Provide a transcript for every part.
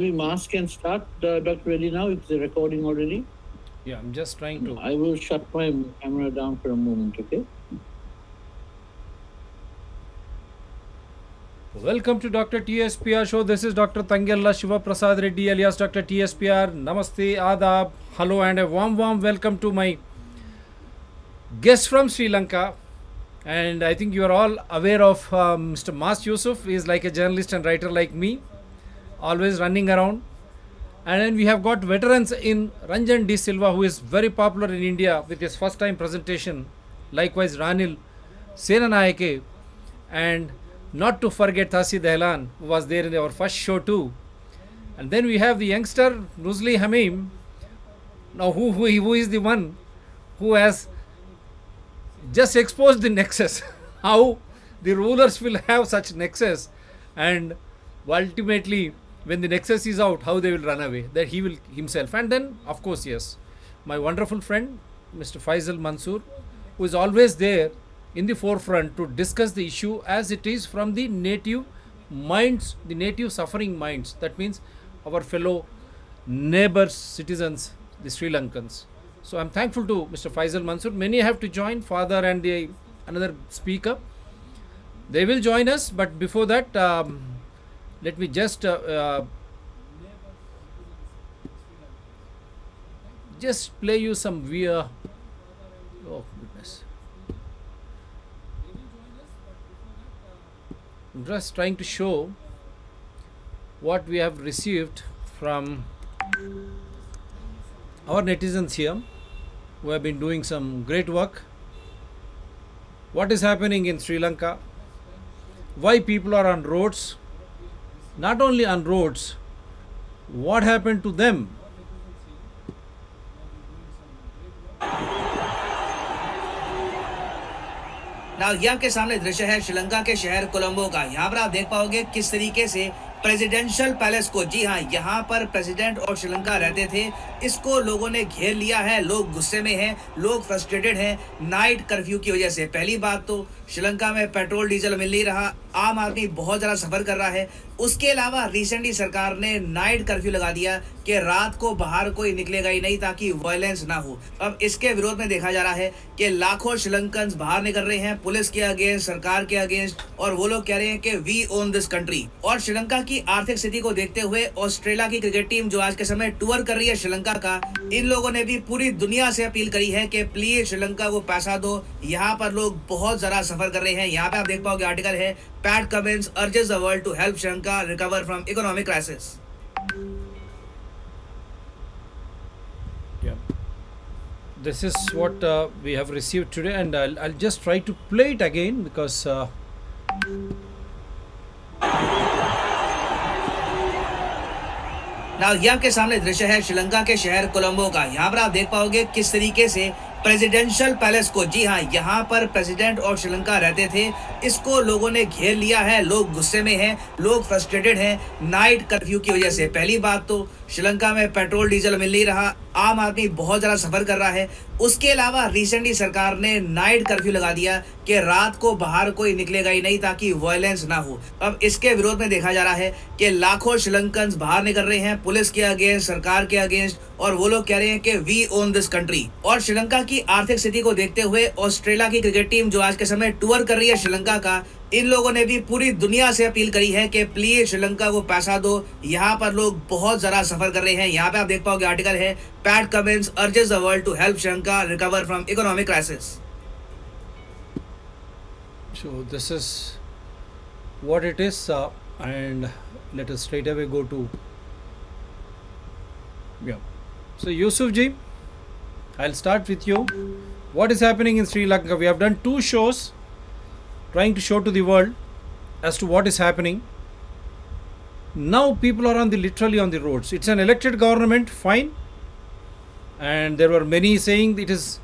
We mask and start, Dr. Reddy, now. It's the recording already. Yeah, I'm just trying to. I will shut my camera down for a moment, okay? Welcome to Dr. TSPR show. This is Dr. Tangella Shiva Prasad Reddy alias Dr. TSPR. Namaste, Adab, hello, and a warm welcome to my guest from Sri Lanka. And I think you are all aware of Mr. Mas Yusuf. He is like a journalist and writer like me, always running around. And then we have got veterans in Ranjan D. Silva, who is very popular in India with his first time presentation. Likewise, Ranil Senanayake, and not to forget Thasi Dehlan, who was there in our first show too. And then we have the youngster Nuzli Hamim, now who is the one who has just exposed the nexus, how the rulers will have such nexus, and ultimately when the nexus is out, how they will run away, that he will himself. And then of course, yes, my wonderful friend Mr. Faisal Mansoor, who is always there in the forefront to discuss the issue as it is from the native minds, the native suffering minds, that means our fellow neighbors, citizens, the Sri Lankans. So I'm thankful to Mr. Faisal Mansoor. Many have to join, father and the another speaker. They will join us, but before that, let me just play you some oh goodness. I'm just trying to show what we have received from our netizens here, who have been doing some great work. What is happening in Sri Lanka? Why people are on roads? Not only on roads, what happened to them? Now यहाँ के सामने दृश्य है श्रीलंका के शहर कोलंबो का। यहाँ पर आप देख पाओगे किस तरीके से प्रेसिडेंशियल पैलेस को, जी हाँ, यहाँ पर प्रेसिडेंट और श्रीलंका रहते थे, इसको लोगों ने घेर लिया है। लोग गुस्से में हैं, लोग फ्रस्ट्रेटेड हैं नाइट कर्फ्यू की वजह से। पहली बात तो श्रीलंका में पेट्रोल डीजल मिल नहीं रहा, आम आदमी बहुत ज़्यादा सफ़र कर रहा है। उसके अलावा रिसेंटली सरकार ने नाइट कर्फ्यू लगा दिया कि रात को बाहर कोई निकलेगा ही नहीं ताकि वायलेंस ना हो। अब इसके विरोध में देखा जा रहा है कि लाखों श्रीलंकन्स बाहर निकल रहे हैं पुलिस के अगेंस्ट, सरकार के अगेंस्ट, और वो लोग कह रहे हैं कि वी ओन दिस कंट्री। और श्रीलंका की आर्थिक स्थिति को देखते हुए ऑस्ट्रेलिया की क्रिकेट टीम जो आज के समय टूर कर रही है श्रीलंका का, इन लोगों ने भी पूरी दुनिया से अपील करी है कि प्लीज श्रीलंका को पैसा दो, यहाँ पर लोग बहुत ज़्यादा सफ़र कर रहे हैं। यहाँ पे आप देख पाओगे आर्टिकल है, Pat Cummins urges the world to help Sri Lanka recover from economic crisis. This is what we have received today, and I'll just try to play it again because now यहाँ के सामने दृश्य है श्रीलंका के शहर कोलंबो का। यहाँ पर आप देख पाओगे किस तरीके से प्रेसिडेंशियल पैलेस को, जी हाँ, यहाँ पर प्रेसिडेंट और श्रीलंका रहते थे, इसको लोगों ने घेर लिया है। लोग गुस्से में हैं, लोग फ्रस्ट्रेटेड हैं नाइट कर्फ्यू की वजह से। पहली बात तो श्रीलंका में पेट्रोल डीजल मिल नहीं रहा, आम आदमी बहुत ज़्यादा सफ़र कर रहा है। उसके अलावा रिसेंटली सरकार ने नाइट कर्फ्यू लगा दिया कि रात को बाहर कोई निकलेगा ही नहीं ताकि वायलेंस ना हो। अब इसके विरोध में देखा जा रहा है कि लाखों श्रीलंकन्स बाहर निकल रहे हैं पुलिस के अगेंस्ट, सरकार के अगेंस्ट, और वो लोग कह रहे हैं कि वी ओन दिस कंट्री। और श्रीलंका की आर्थिक स्थिति को देखते हुए ऑस्ट्रेलिया की क्रिकेट टीम जो आज के समय टूर कर रही है श्रीलंका का, इन लोगों ने भी पूरी दुनिया से अपील करी है कि प्लीज श्रीलंका को पैसा दो, यहाँ पर लोग बहुत ज़्यादा सफ़र कर रहे हैं। यहाँ पे आप देख पाओगे आर्टिकल है, Pat Cummins urges the world to help Sri Lanka recover from economic crisis. so this is what it is, and let us straight away go to So Yusuf ji, I'll start with you. What is happening in Sri Lanka? We have done 2 shows trying to show to the world as to what is happening. Now people are literally on the roads. It's an elected government, fine, and there were many saying it is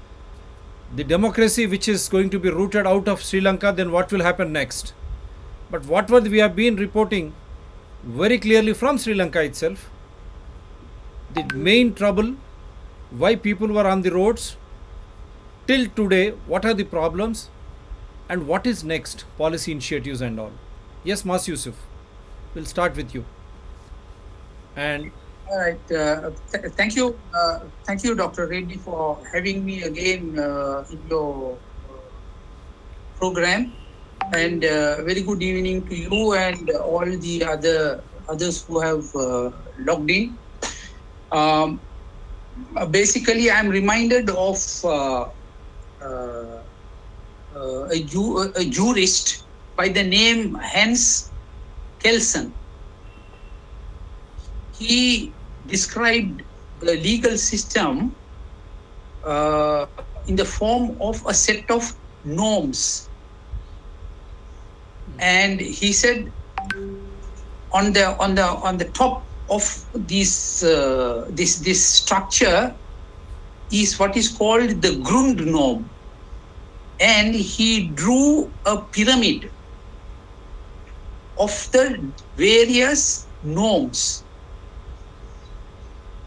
the democracy which is going to be rooted out of Sri Lanka. Then what will happen next? But what we have been reporting very clearly from Sri Lanka itself, the main trouble, why people were on the roads till today, what are the problems, and what is next, policy initiatives and all. Yes, Mas Yusuf, we'll start with you. And All right. Thank you, Dr. Reddy, for having me again in your program. And very good evening to you and all the others who have logged in. Um, Basically, I'm reminded of a jurist by the name Hans Kelsen. He described the legal system in the form of a set of norms, and he said on the top of this structure is what is called the Grundnorm, and he drew a pyramid of the various norms.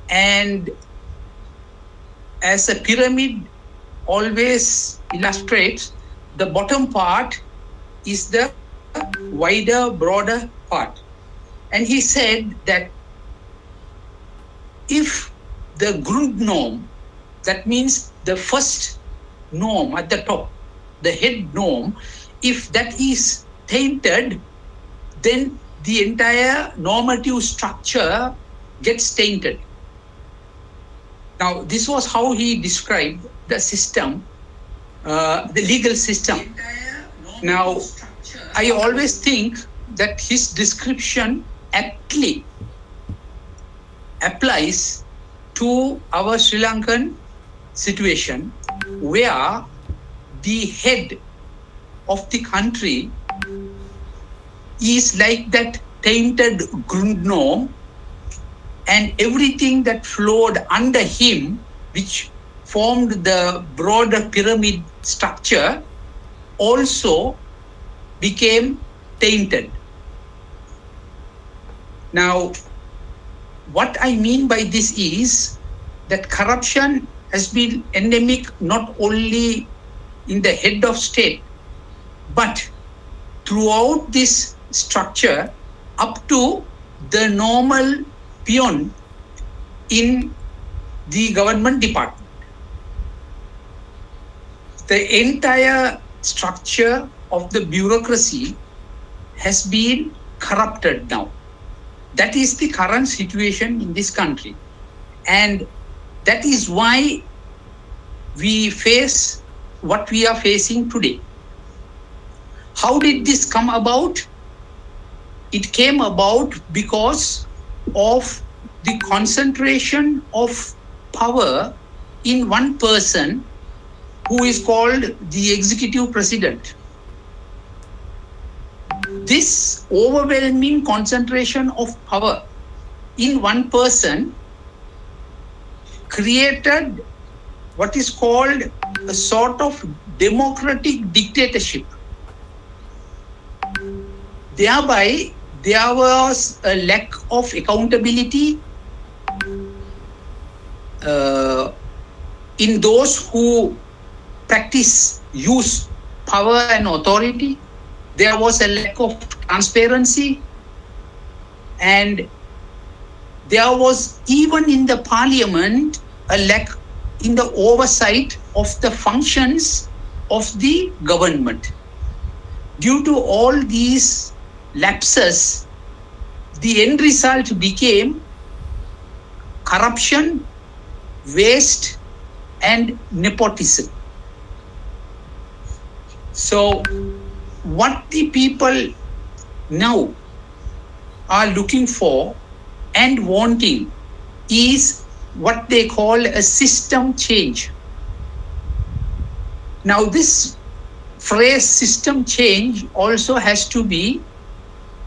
And as a pyramid always illustrates, the bottom part is the wider, broader part. And he said that if the Grundnorm, that means the first norm at the top, the head norm, if that is tainted, then the entire normative structure gets tainted. Now, this was how he described the system, the legal system. Now, I always think that his description aptly applies to our Sri Lankan situation, where the head of the country is like that tainted Grundnorm, and everything that flowed under him, which formed the broader pyramid structure, also became tainted. Now, what I mean by this is that corruption has been endemic not only in the head of state, but throughout this structure up to the normal peon in the government department. The entire structure of the bureaucracy has been corrupted now. That is the current situation in this country. And that is why we face what we are facing today. How did this come about? It came about because of the concentration of power in one person, who is called the executive president. This overwhelming concentration of power in one person created what is called a sort of democratic dictatorship. Thereby, there was a lack of accountability in those who use power and authority. There was a lack of transparency, and there was even in the parliament a lack in the oversight of the functions of the government. Due to all these lapses, the end result became corruption, waste, and nepotism. So, what the people now are looking for and wanting is what they call a system change. Now, this phrase system change also has to be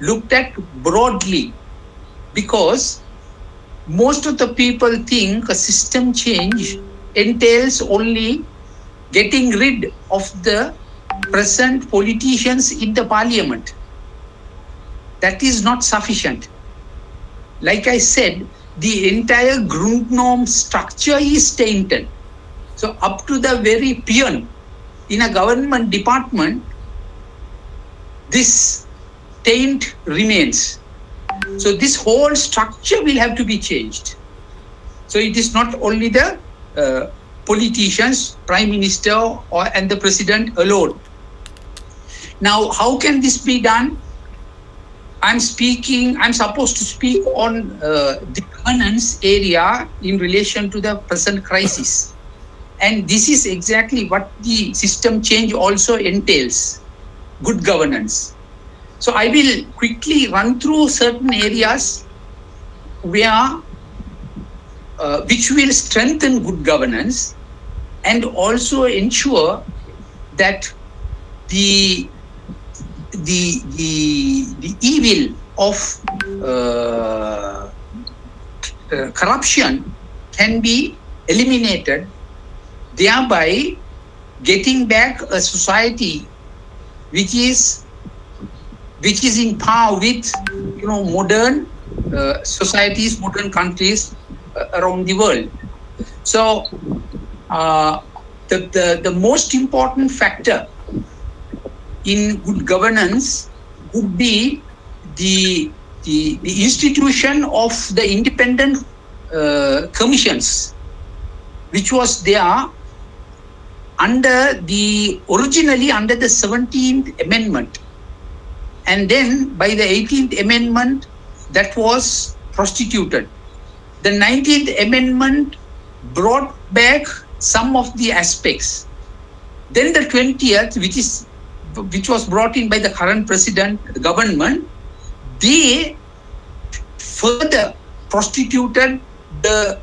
looked at broadly, because most of the people think a system change entails only getting rid of the present politicians in the parliament. That is not sufficient. Like I said, the entire Grundnorm structure is tainted. So up to the very peon in a government department, this taint remains. So this whole structure will have to be changed. So it is not only the politicians, prime minister, and the president alone. Now, how can this be done? I'm supposed to speak on the governance area in relation to the present crisis. And this is exactly what the system change also entails, good governance. So I will quickly run through certain areas where which will strengthen good governance and also ensure that the evil of corruption can be eliminated, thereby getting back a society which is in par with modern societies, modern countries around the world. So the most important factor in good governance would be the institution of the independent commissions, which was there originally under the 17th Amendment. And then by the 18th Amendment, that was prostituted. The 19th Amendment brought back some of the aspects. Then the 20th, which was brought in by the current president, the government, they further prostituted the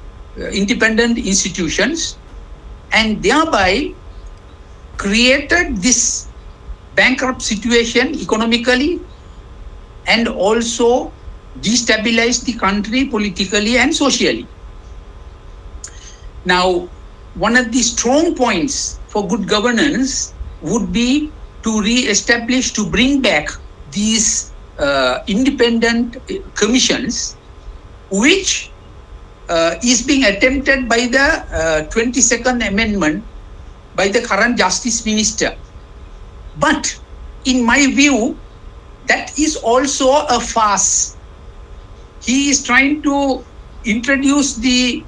independent institutions and thereby created this bankrupt situation economically and also destabilized the country politically and socially. Now, one of the strong points for good governance would be to re-establish, to bring back these independent commissions, which is being attempted by the 22nd Amendment by the current Justice Minister. But in my view, that is also a farce. He is trying to introduce the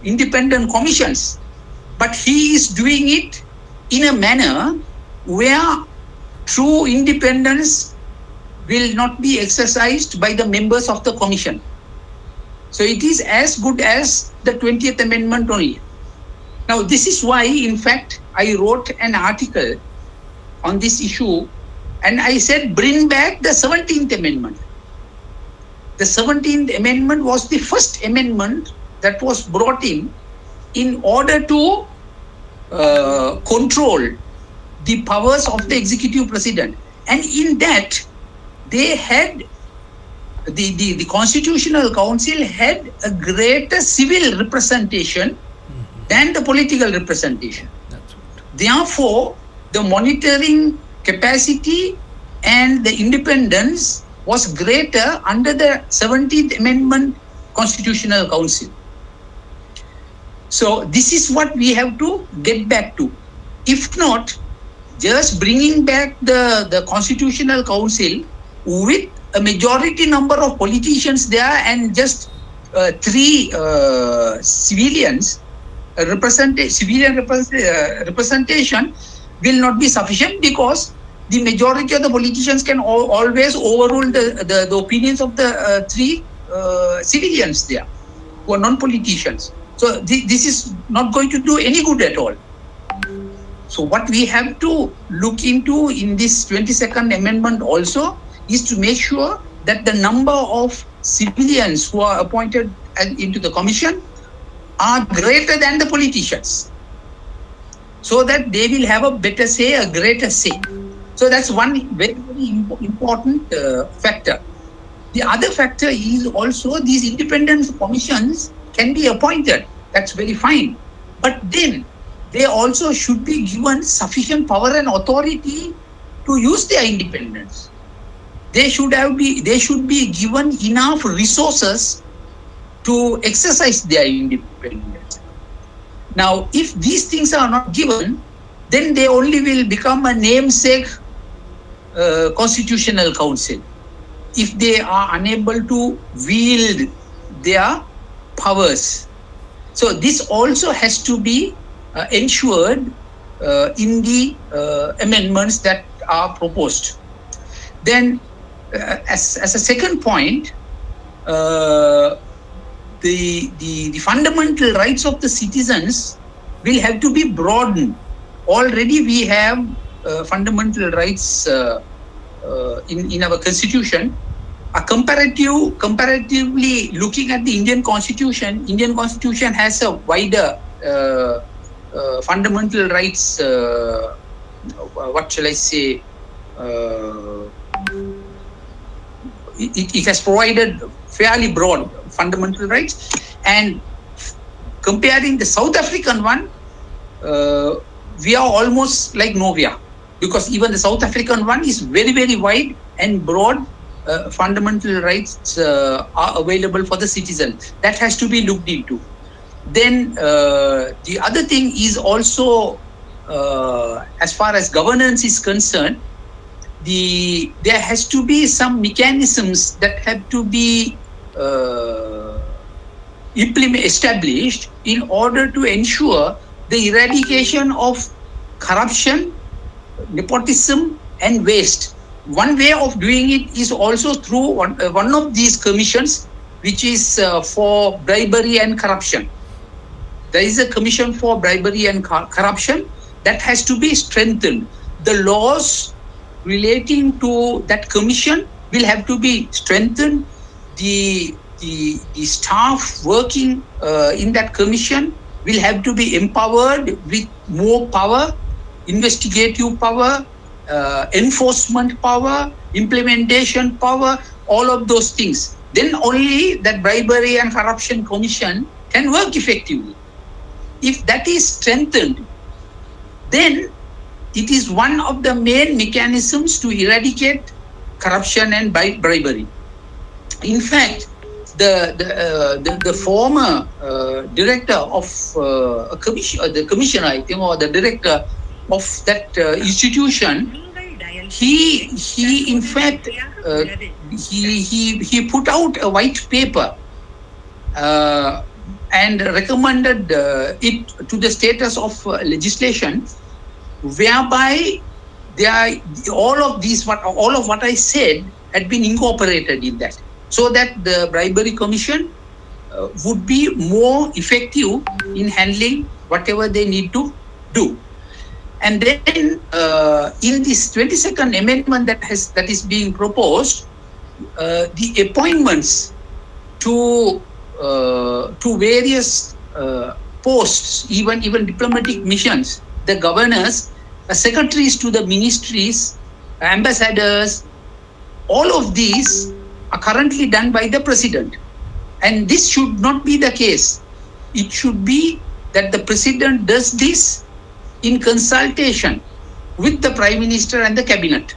independent commissions, but he is doing it in a manner where true independence will not be exercised by the members of the commission. So it is as good as the 20th Amendment only. Now, this is why, in fact, I wrote an article on this issue and I said, bring back the 17th Amendment. The 17th Amendment was the first amendment that was brought in order to control the powers of the executive president. And in that, they had, the Constitutional Council had a greater civil representation than the political representation. Therefore, the monitoring capacity and the independence was greater under the 17th Amendment Constitutional Council. So this is what we have to get back to. If not, just bringing back the Constitutional Council with a majority number of politicians there and just three civilians, civilian representation will not be sufficient, because the majority of the politicians can always overrule the opinions of the three civilians there who are non-politicians. So this is not going to do any good at all. So what we have to look into in this 22nd Amendment also is to make sure that the number of civilians who are appointed into the commission are greater than the politicians, so that they will have a better say, a greater say. So that's one very, very important factor. The other factor is also these independent commissions can be appointed. That's very fine. But then they also should be given sufficient power and authority to use their independence. They should be given enough resources to exercise their independence. Now, if these things are not given, then they only will become a namesake Constitutional Council. if they are unable to wield their powers. So this also has to be ensured in the amendments that are proposed. Then, as a second point, the fundamental rights of the citizens will have to be broadened. Already we have fundamental rights in our constitution. Comparatively looking at the Indian constitution has a wider fundamental rights, what shall I say, it has provided fairly broad fundamental rights, and comparing the South African one, we are almost like nowhere, because even the South African one is very, very wide and broad. Fundamental rights are available for the citizen. That has to be looked into. Then the other thing is also, as far as governance is concerned, there has to be some mechanisms that have to be established in order to ensure the eradication of corruption, nepotism, and waste. One way of doing it is also through one of these commissions, which is for bribery and corruption. There is a commission for bribery and corruption that has to be strengthened. The laws relating to that commission will have to be strengthened. The staff working in that commission will have to be empowered with more power, investigative power, enforcement power, implementation power, all of those things. Then only that bribery and corruption commission can work effectively. If that is strengthened, then it is one of the main mechanisms to eradicate corruption and bribery. In fact, the former director of a commission, the commissioner, I think, or the director of that institution, he in fact he put out a white paper and recommended it to the status of legislation, whereby all of what I said had been incorporated in that, so that the bribery commission would be more effective in handling whatever they need to do. And then in this 22nd amendment that is being proposed, the appointments to various posts, even diplomatic missions, the governors, secretaries to the ministries, ambassadors, all of these are currently done by the president. And this should not be the case. It should be that the president does this in consultation with the Prime Minister and the cabinet,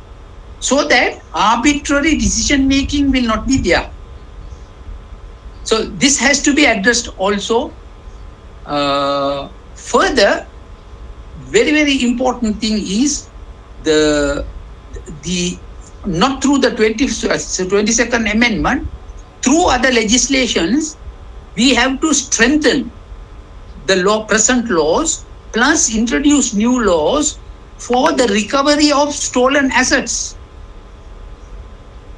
so that arbitrary decision making will not be there. So this has to be addressed also. Further, very, very important thing is the not through the 22nd amendment, through other legislations, we have to strengthen the present laws, plus introduce new laws for the recovery of stolen assets.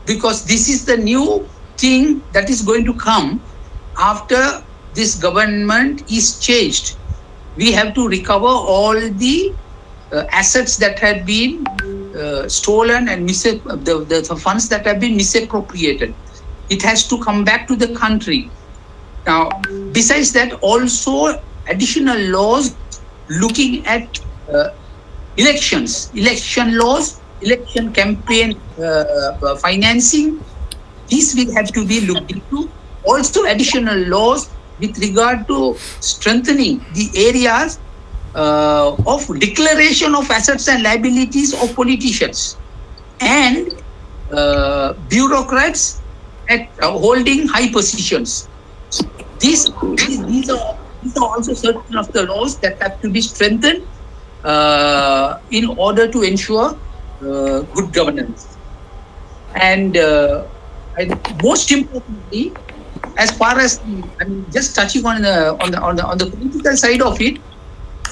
Because this is the new thing that is going to come after this government is changed. We have to recover all the assets that had been stolen and the funds that have been misappropriated. It has to come back to the country. Now, besides that, also additional laws looking at election laws, election campaign financing, these will have to be looked into. Also additional laws with regard to strengthening the areas of declaration of assets and liabilities of politicians and bureaucrats at holding high positions. These are also certain of the laws that have to be strengthened in order to ensure good governance. And And most importantly, as far as just touching on the political side of it,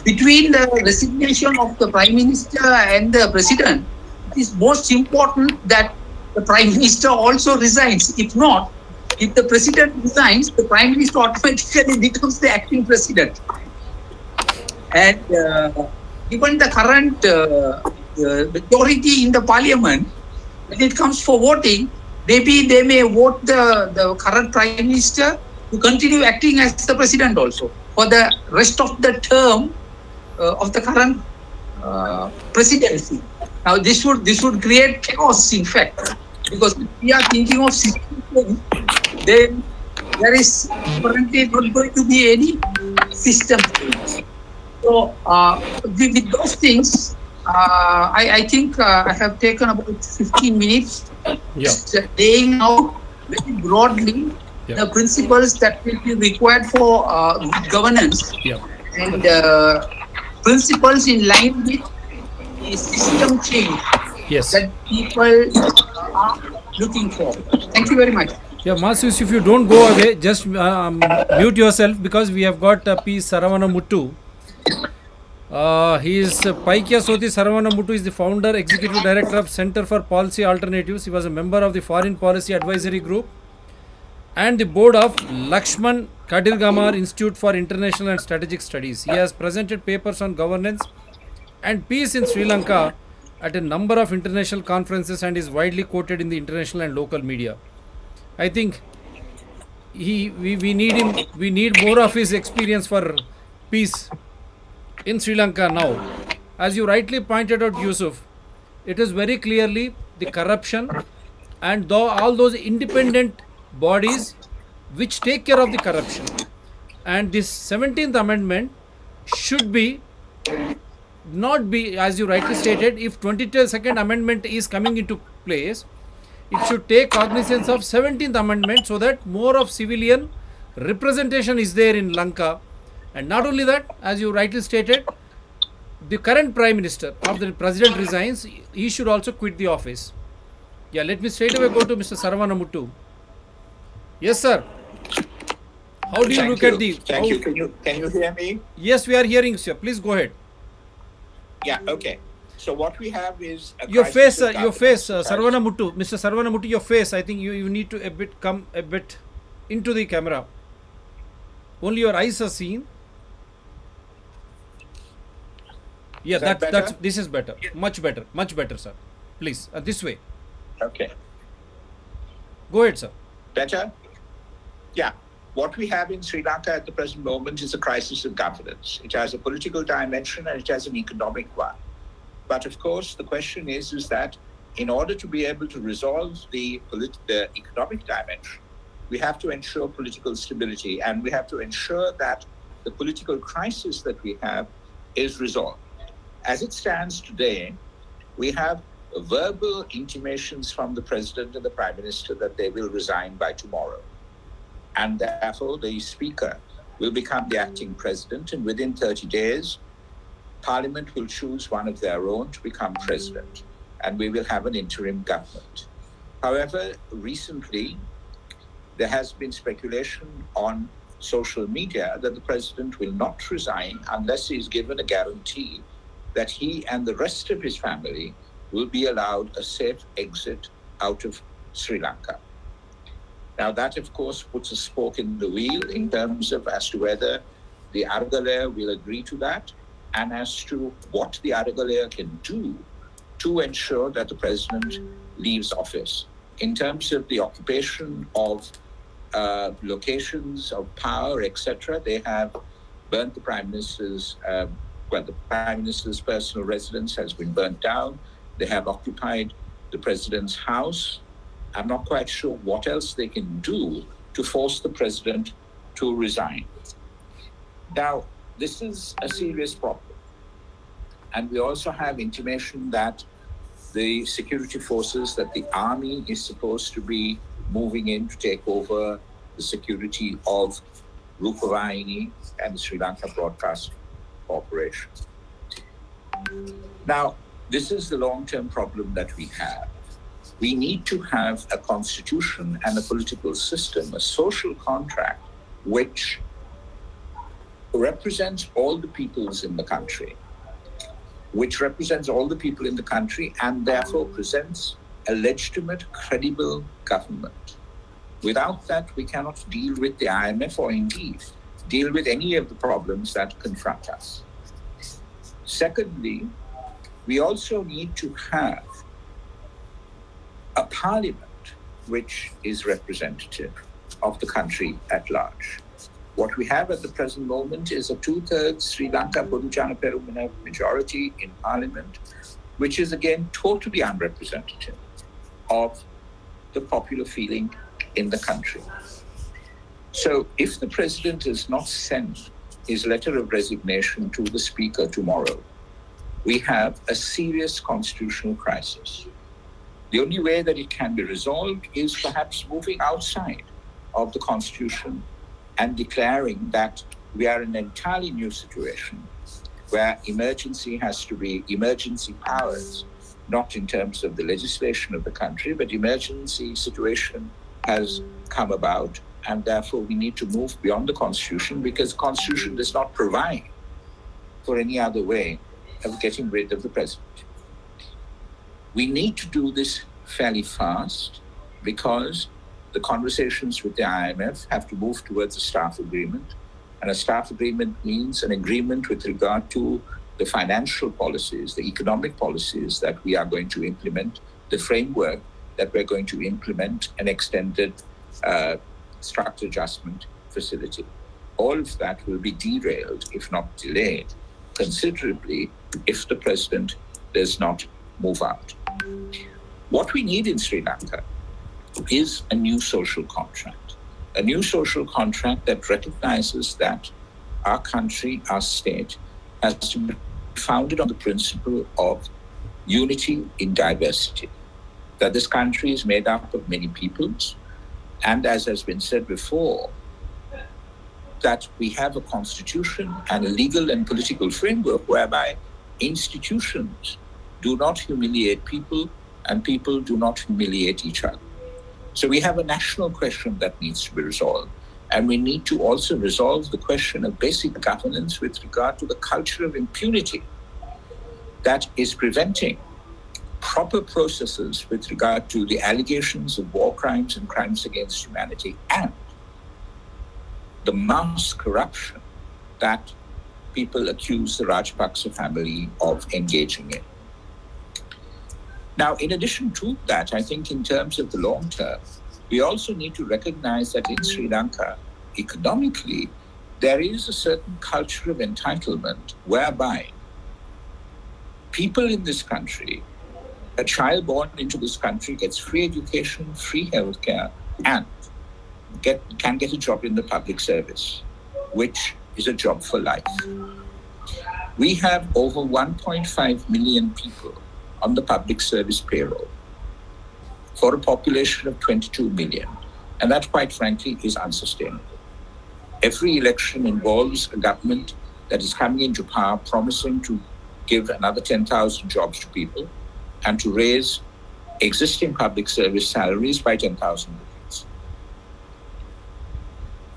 between the resignation of the Prime Minister and the President, it is most important that the Prime Minister also resigns. If not, if the President resigns, the Prime Minister automatically becomes the acting President. And given the current majority in the Parliament, when it comes for voting, maybe they may vote the current Prime Minister to continue acting as the President also for the rest of the term of the current presidency. Now this would create chaos, in fact, because if we are thinking of system change, then there is currently not going to be any system change. So with those things, I think I have taken about 15 minutes laying out very broadly the principles that will be required for governance and principles in line with the system change that people are looking for. Thank you very much. Yeah, Masus, if you don't go away, just mute yourself, because we have got P. Saravana Muttu. He is Paikya Soti Saravana Muttu is the founder, executive director of Center for Policy Alternatives. He was a member of the Foreign Policy Advisory Group and the board of Lakshman Kadirgamar Institute for International and Strategic Studies. He has presented papers on governance and peace in Sri Lanka at a number of international conferences and is widely quoted in the international and local media. I think we need him. We need more of his experience for peace in Sri Lanka now. As you rightly pointed out, Yusuf, it is very clearly the corruption and all those independent bodies which take care of the corruption. And this 17th Amendment should be not be, as you rightly stated, if 22nd Amendment is coming into place, it should take cognizance of 17th Amendment so that more of civilian representation is there in Lanka. And not only that, as you rightly stated, the current Prime Minister, after the President resigns, he should also quit the office. Yeah, let me straight away go to Mr. Saravana Muttu. Yes, sir. How do you look at the... Thank you. Can you hear me? Yes, we are hearing you, sir. Please go ahead. Yeah, okay. So what we have is your face, Saravana Muttu. Mr. Saravana Muttu, your face. I think you need to come a bit into the camera. Only your eyes are seen. Yeah, this is better. Much better, sir. Please, this way. Okay. Go ahead, sir. Better? Yeah. What we have in Sri Lanka at the present moment is a crisis of governance. It has a political dimension and it has an economic one. But of course, the question is that in order to be able to resolve the economic dimension, we have to ensure political stability, and we have to ensure that the political crisis that we have is resolved. As it stands today, we have verbal intimations from the President and the Prime Minister that they will resign by tomorrow. And therefore, the Speaker will become the acting President, and within 30 days, Parliament will choose one of their own to become President, and we will have an interim government. However, recently, there has been speculation on social media that the President will not resign unless he is given a guarantee that he and the rest of his family will be allowed a safe exit out of Sri Lanka. Now, that, of course, puts a spoke in the wheel in terms of as to whether the Aragalaya will agree to that and as to what the Aragalaya can do to ensure that the President leaves office. In terms of the occupation of locations of power, etc., they have burnt the Prime Minister's, the Prime Minister's personal residence has been burnt down. They have occupied the President's house. I'm not quite sure what else they can do to force the President to resign. Now, this is a serious problem. And we also have intimation that the security forces, that the army is supposed to be moving in to take over the security of Rupavahini and the Sri Lanka Broadcast Corporation. Now, this is the long-term problem that we have. we need to have a constitution and a political system, a social contract, which represents all the peoples in the country, and therefore presents a legitimate, credible government. Without that, we cannot deal with the IMF or indeed deal with any of the problems that confront us. Secondly, we also need to have a parliament which is representative of the country at large. What we have at the present moment is a 2/3 Sri Lanka Podujana Perumana majority in parliament, which is again totally unrepresentative of the popular feeling in the country. So if the president does not send his letter of resignation to the speaker tomorrow, we have a serious constitutional crisis. The only way that it can be resolved is perhaps moving outside of the constitution and declaring that we are in an entirely new situation where emergency has to be emergency powers, not in terms of the legislation of the country, but emergency situation has come about, and therefore we need to move beyond the constitution, because the constitution does not provide for any other way of getting rid of the president. We need to do this fairly fast, because the conversations with the IMF have to move towards a staff agreement. And a staff agreement means an agreement with regard to the financial policies, the economic policies that we are going to implement, the framework that we're going to implement, an extended structure adjustment facility. All of that will be derailed, if not delayed, considerably if the president does not move out. What we need in Sri Lanka is a new social contract that recognizes that our country, our state, has to be founded on the principle of unity in diversity, that this country is made up of many peoples, and as has been said before, that we have a constitution and a legal and political framework whereby institutions do not humiliate people and people do not humiliate each other. So we have a national question that needs to be resolved. And we need to also resolve the question of basic governance with regard to the culture of impunity that is preventing proper processes with regard to the allegations of war crimes and crimes against humanity, and the mass corruption that people accuse the Rajapaksa family of engaging in. Now, in addition to that, I think in terms of the long term, we also need to recognize that in Sri Lanka, economically, there is a certain culture of entitlement whereby people in this country, a child born into this country gets free education, free healthcare, and can get a job in the public service, which is a job for life. We have over 1.5 million people on the public service payroll for a population of 22 million. And that, quite frankly, is unsustainable. Every election involves a government that is coming into power promising to give another 10,000 jobs to people and to raise existing public service salaries by 10,000 rupees.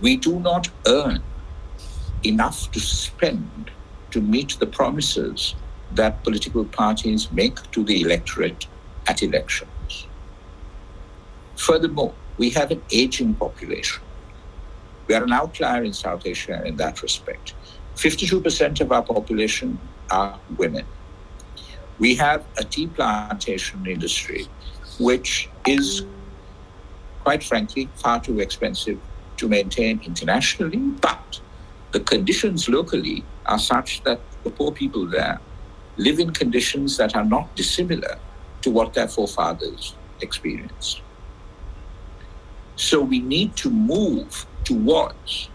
We do not earn enough to spend to meet the promises that political parties make to the electorate at elections. Furthermore, we have an aging population. We are an outlier in South Asia in that respect. 52% of our population are women. We have a tea plantation industry, which is, quite frankly, far too expensive to maintain internationally, but the conditions locally are such that the poor people there live in conditions that are not dissimilar to what their forefathers experienced. So we need to move towards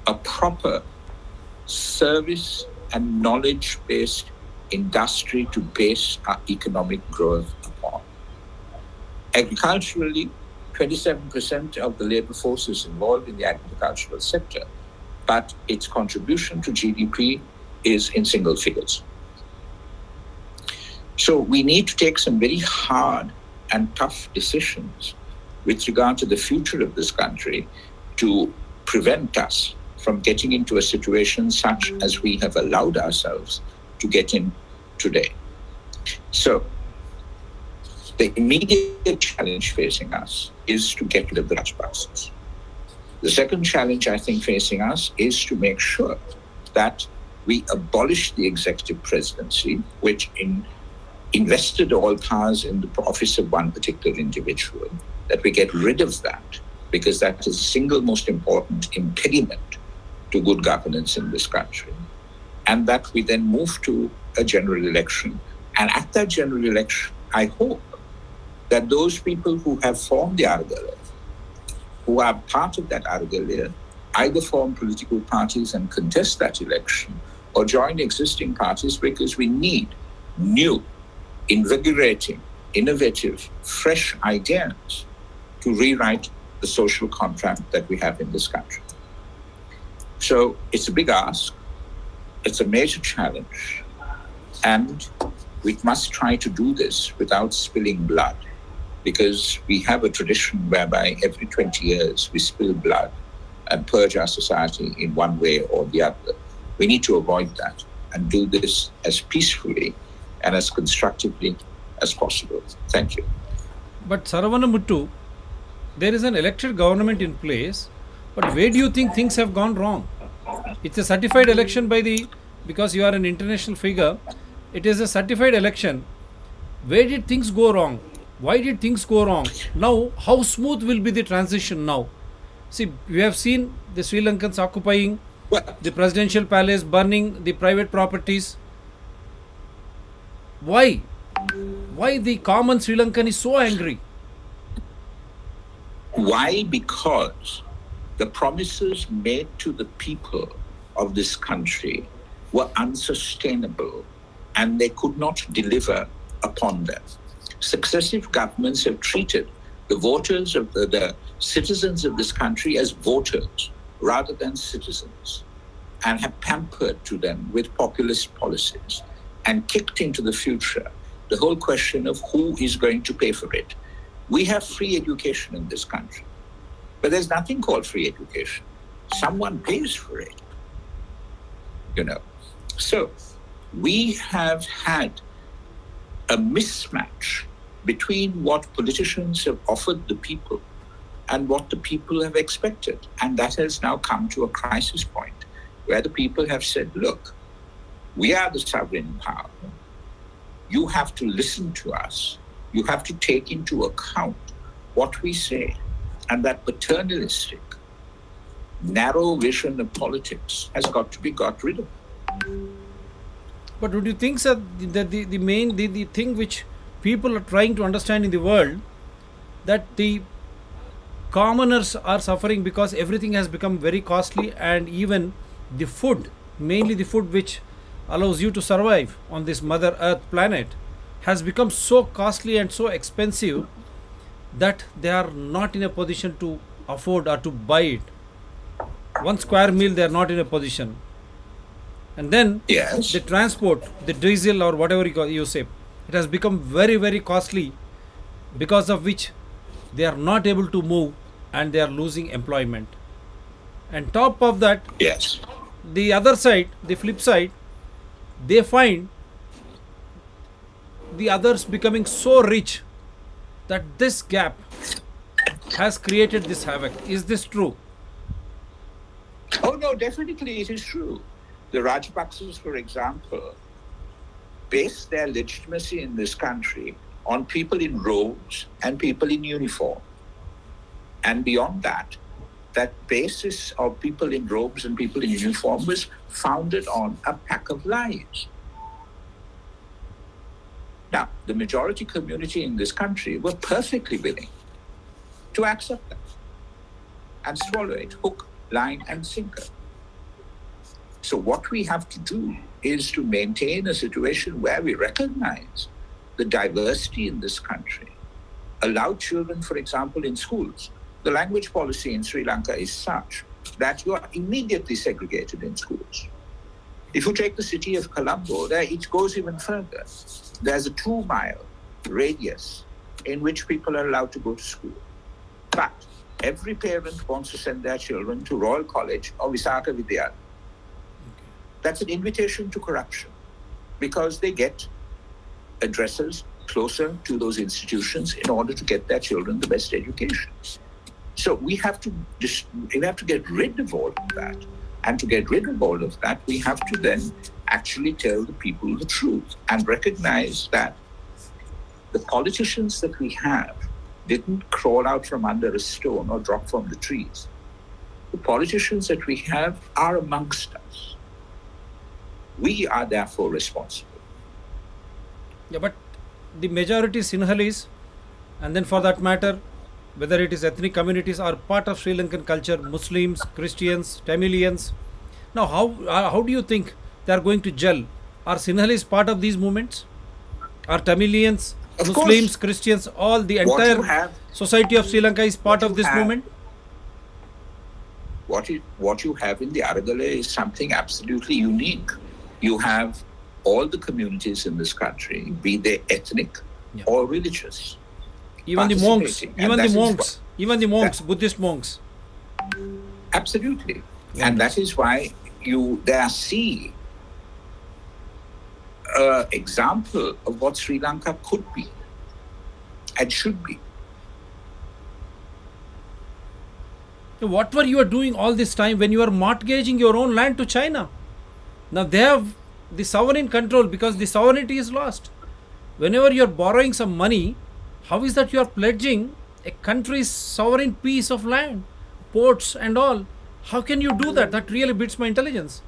a proper service and knowledge-based industry to base our economic growth upon. Agriculturally, 27% of the labor force is involved in the agricultural sector, but its contribution to GDP is in single figures. So we need to take some very hard and tough decisions with regard to the future of this country to prevent us from getting into a situation such as we have allowed ourselves to get in today. So, the immediate challenge facing us is to get rid of the Rajpaksas. The second challenge, I think, facing us is to make sure that we abolish the executive presidency, which invested all powers in the office of one particular individual, that we get rid of that, because that is the single most important impediment to good governance in this country. And that we then move to a general election. And at that general election, I hope that those people who have formed the Argalia, who are part of that Argalia, either form political parties and contest that election, or join existing parties, because we need new, invigorating, innovative, fresh ideas to rewrite the social contract that we have in this country. So it's a big ask, it's a major challenge, and we must try to do this without spilling blood, because we have a tradition whereby every 20 years we spill blood and purge our society in one way or the other. We need to avoid that and do this as peacefully and as constructively as possible. Thank you. But Saravanamuttu, there is an elected government in place, but where do you think things have gone wrong? It's a certified election because you are an international figure, it is a certified election. Where did things go wrong? Why did things go wrong? Now, how smooth will be the transition now? See, we have seen the Sri Lankans occupying the presidential palace, burning the private properties. Why? Why the common Sri Lankan is so angry? Why? Because the promises made to the people of this country were unsustainable and they could not deliver upon them. Successive governments have treated the voters of the citizens of this country as voters rather than citizens, and have pampered to them with populist policies and kicked into the future the whole question of who is going to pay for it. We have free education in this country, but there's nothing called free education. Someone pays for it, So we have had a mismatch between what politicians have offered the people and what the people have expected. And that has now come to a crisis point where the people have said, look, we are the sovereign power. You have to listen to us. You have to take into account what we say. And that paternalistic, narrow vision of politics has got to be got rid of. But would you think, sir, that the thing which people are trying to understand in the world, that the commoners are suffering because everything has become very costly, and even the food, mainly the food which allows you to survive on this Mother Earth planet, has become so costly and so expensive that they are not in a position to afford or to buy it. 1 square meal they are not in a position. And then Yes. the transport, the diesel or whatever you say, it has become very, very costly, because of which they are not able to move and they are losing employment. And top of that, Yes. the other side, the flip side, they find the others becoming so rich that this gap has created this havoc. Is this true? Oh, no, definitely it is true. The Rajapaksas, for example, base their legitimacy in this country on people in robes and people in uniform. And beyond that, that basis of people in robes and people in uniform was founded on a pack of lies. Now, the majority community in this country were perfectly willing to accept that and swallow it, hook, line, and sinker. So what we have to do is to maintain a situation where we recognize the diversity in this country. Allow children, for example, in schools. The language policy in Sri Lanka is such that you are immediately segregated in schools. If you take the city of Colombo, there it goes even further. There's a 2-mile radius in which people are allowed to go to school. But every parent wants to send their children to Royal College or Visakha Vidyalaya. That's an invitation to corruption because they get addresses closer to those institutions in order to get their children the best education. So we have to get rid of all of that. And to get rid of all of that, we have to then actually tell the people the truth and recognize that the politicians that we have didn't crawl out from under a stone or drop from the trees. The politicians that we have are amongst us. We are therefore responsible. Yeah, but the majority Sinhalese, and then for that matter, whether it is ethnic communities, are part of Sri Lankan culture, Muslims, Christians, Tamilians. Now, how do you think they are going to gel? Are Sinhalese part of these movements? Are Tamilians, Of Muslims, course. Christians, all the What you entire have- society of Sri Lanka is part what of you this have- movement? What you have in the Aragale is something absolutely unique. You have all the communities in this country, be they ethnic Yeah. or religious. Even the monks, participating. And even that the is monks, even the monks, that- Buddhist monks. Absolutely. And that is why you there see an example of what Sri Lanka could be and should be. What were you doing all this time when you are mortgaging your own land to China? Now they have the sovereign control because the sovereignty is lost. Whenever you are borrowing some money, how is that you are pledging a country's sovereign piece of land, ports and all? How can you do that? That really beats my intelligence.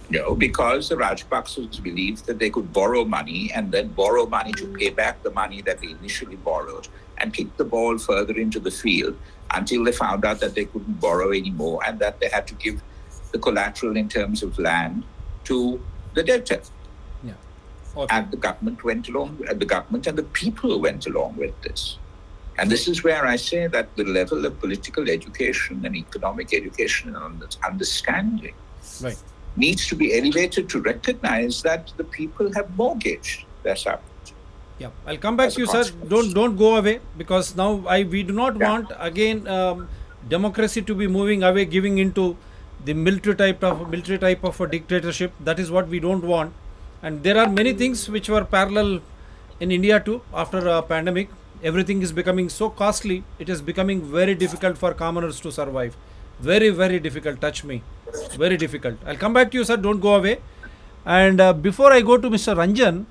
No, because the Rajapaksas believed that they could borrow money and then borrow money to pay back the money that they initially borrowed and kick the ball further into the field until they found out that they couldn't borrow anymore and that they had to give the collateral in terms of land to the debtor. Yeah. Okay. And the government went along, the government and the people went along with this. And this is where I say that the level of political education and economic education and understanding Right. needs to be elevated to recognize that the people have mortgaged their subject. Yeah, I'll come back As a to you, sir. consequence. Don't go away because now we do not Yeah. want again democracy to be moving away, giving into the military type of a dictatorship. That is what we don't want. And there are many things which were parallel in India too after a pandemic. Everything is becoming so costly. It is becoming very difficult for commoners to survive. Very, very difficult. Touch me. Very difficult. I'll come back to you, sir. Don't go away. And before I go to Mr. Ranjan,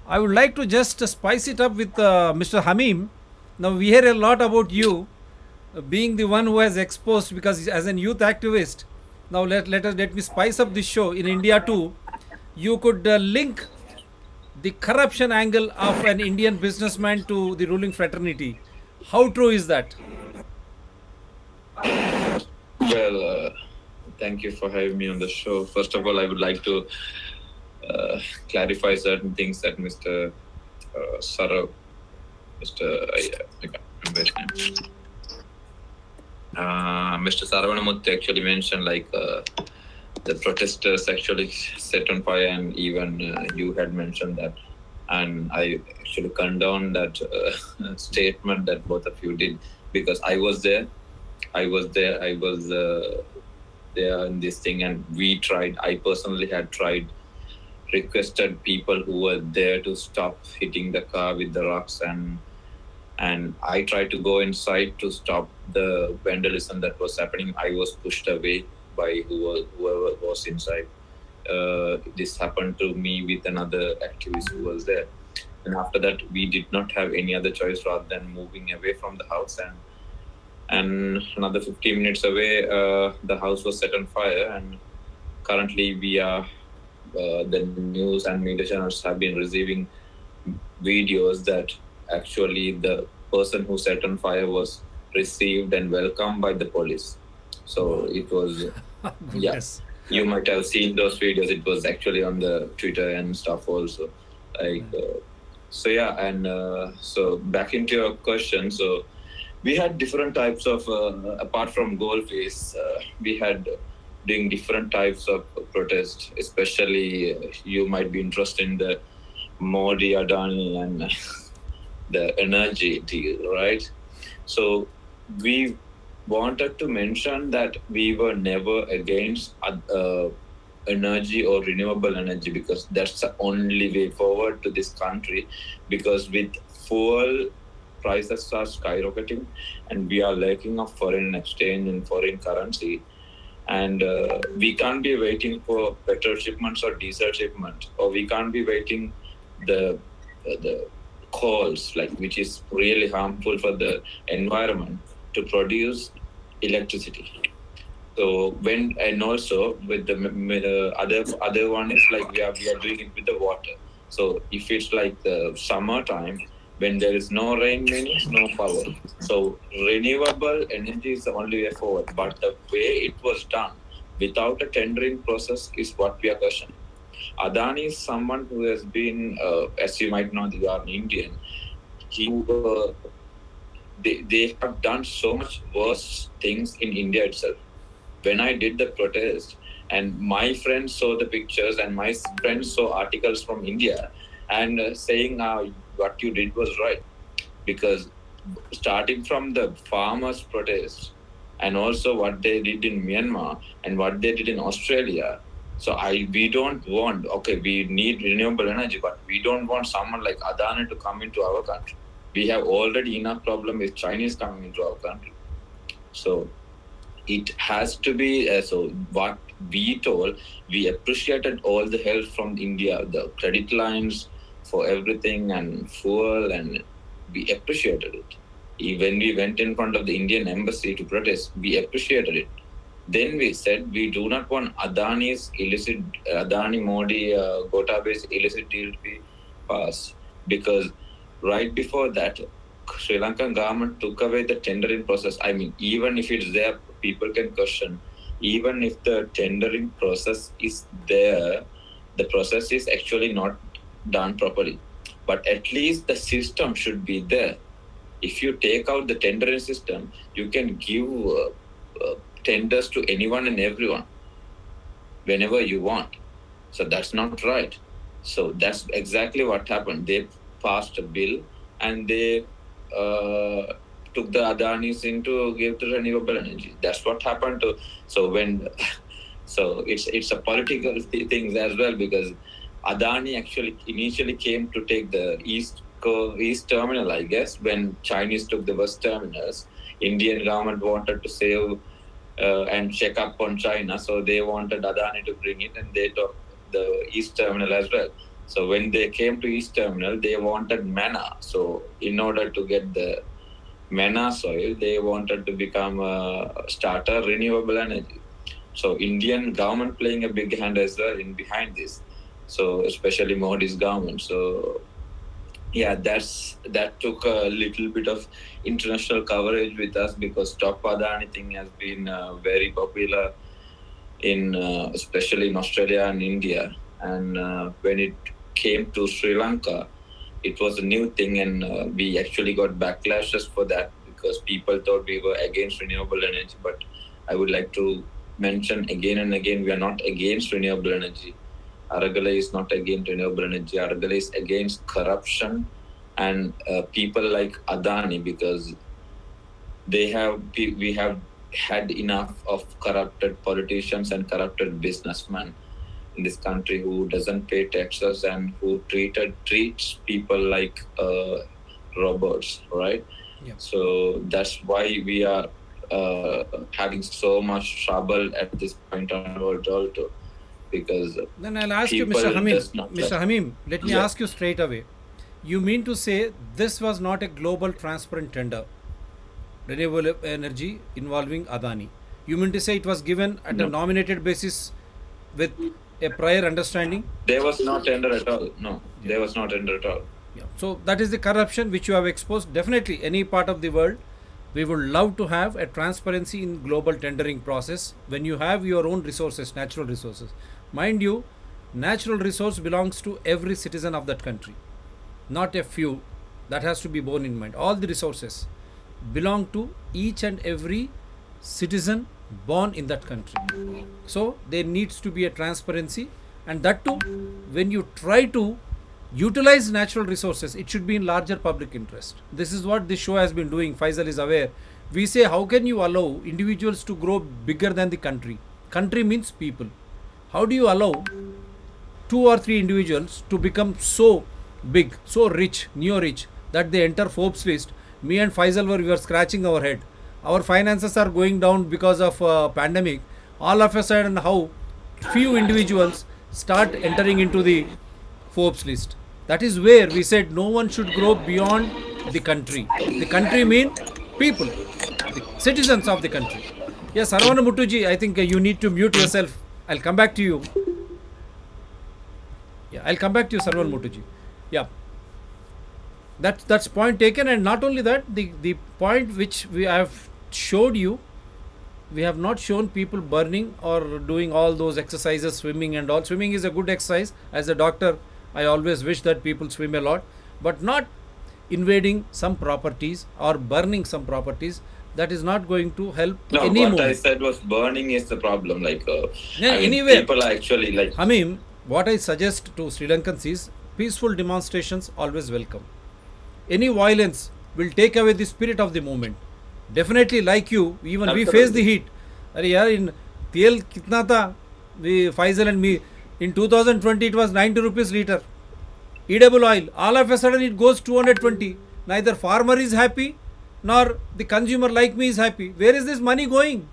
I would like to just spice it up with Mr. Hamim. Now we hear a lot about you being the one who has exposed, because as an youth activist, now let me spice up this show. In India too, you could link the corruption angle of an Indian businessman to the ruling fraternity. How true is that? Well, thank you for having me on the show. First of all, I would like to clarify certain things that Mr. Sarav, I can't remember his name. Mr. Saravanamuthu actually mentioned like the protesters actually set on fire, and even you had mentioned that. And I actually condone that statement that both of you did, because I was there. I was there in this thing, and we tried. I personally had tried, requested people who were there to stop hitting the car with the rocks, and I tried to go inside to stop the vandalism that was happening. I was pushed away by whoever was inside. This happened to me with another activist who was there. And after that, we did not have any other choice rather than moving away from the house. And another 15 minutes away, the house was set on fire. And currently, we are the news and media channels have been receiving videos that actually the person who set on fire was received and welcomed by the police. So it was, Yes. you might have seen those videos. It was actually on the Twitter and stuff also. So back into your question. So we had different types of, apart from Goldface, we had doing different types of protest, especially you might be interested in the Modi, Adani and the energy deal, right? So we wanted to mention that we were never against energy or renewable energy, because that's the only way forward to this country. Because with fuel prices are skyrocketing and we are lacking of foreign exchange and foreign currency, and we can't be waiting for petrol shipments or diesel shipments, or we can't be waiting the coals, like, which is really harmful for the environment, to produce electricity. So and also with the other one is like we are doing it with the water. So if it's like the summertime, when there is no rain, means no power. So renewable energy is the only way forward. But the way it was done without a tendering process is what we are questioning. Adani is someone who has been, as you might know, you are an Indian. They have done so much worse things in India itself. When I did the protest, and my friends saw the pictures, and my friends saw articles from India, and saying what you did was right, because starting from the farmers' protest, and also what they did in Myanmar and what they did in Australia. So we don't want, we need renewable energy, but we don't want someone like Adani to come into our country. We have already enough problem with Chinese coming into our country. So it has to be, so what we told, we appreciated all the help from India, the credit lines for everything and fuel, and we appreciated it. When we went in front of the Indian embassy to protest, we appreciated it. Then we said we do not want Adani Modi, Gotabe's illicit deal to be passed, because right before that, Sri Lankan government took away the tendering process. I mean, even if it's there, people can question. Even if the tendering process is there, the process is actually not done properly. But at least the system should be there. If you take out the tendering system, you can give tenders to anyone and everyone whenever you want. So that's not right. So that's exactly what happened. They passed a bill and they took the Adanis into give to renewable energy. That's what happened to. So it's a political thing as well, because Adani actually initially came to take the East Terminal, I guess, when Chinese took the West Terminals. Indian government wanted to save and check up on China, so they wanted Adani to bring it, and they took the East Terminal as well. So when they came to East Terminal, they wanted manna. So in order to get the manna soil, they wanted to become start a renewable energy. So Indian government playing a big hand as well in behind this. So especially Modi's government. So yeah, that took a little bit of international coverage with us, because Stop Adani thing has been very popular in especially in Australia and India. And when it came to Sri Lanka, it was a new thing, and we actually got backlashes for that, because people thought we were against renewable energy. But I would like to mention again and again, we are not against renewable energy. Aragala is not against renewable energy. Aragala is against corruption and people like Adani, because we have had enough of corrupted politicians and corrupted businessmen in this country who doesn't pay taxes and who treats people like robots, right? Yeah. So that's why we are having so much trouble at this point on world also. Because then I'll ask you, Mr. Hamim, let me Yeah. ask you straight away. You mean to say this was not a global transparent tender, renewable energy involving Adani? You mean to say it was given at a No. nominated basis with a prior understanding? There was no tender at all. No, there was no tender at all. Yeah. So that is the corruption which you have exposed. Definitely, any part of the world, we would love to have a transparency in global tendering process when you have your own resources, natural resources. Mind you, natural resource belongs to every citizen of that country, not a few. That has to be borne in mind. All the resources belong to each and every citizen born in that country. So there needs to be a transparency, and that too, when you try to utilize natural resources, it should be in larger public interest. This is what this show has been doing. Faisal is aware. We say, how can you allow individuals to grow bigger than the country? Country means people. How do you allow 2 or 3 individuals to become so big, so rich, neo-rich, that they enter Forbes list? Me and Faisal we were scratching our head. Our finances are going down because of pandemic. All of a sudden, how few individuals start entering into the Forbes list. That is where we said no one should grow beyond the country. The country mean people, the citizens of the country. Yes, Sarvana Muttuji, I think you need to mute yourself. I'll come back to you. Yeah, I'll come back to you, Sarvan Muttuji. Yeah. That's point taken, and not only that, the point which we have showed you, we have not shown people burning or doing all those exercises, swimming and all. Swimming is a good exercise. As a doctor, I always wish that people swim a lot, but not invading some properties or burning some properties. That is not going to help No, any what movement. I said was burning is the problem. Like, Yeah, I mean, anyway, people are actually like. Hamim, what I suggest to Sri Lankans is peaceful demonstrations always welcome. Any violence will take away the spirit of the movement. Definitely, like you, even we face the heat. Are yaar, in TL kitna tha? We Faisal and me. In 2020 it was 90 rupees liter. Edible oil. All of a sudden it goes 220. Neither farmer is happy, nor the consumer like me is happy. Where is this money going?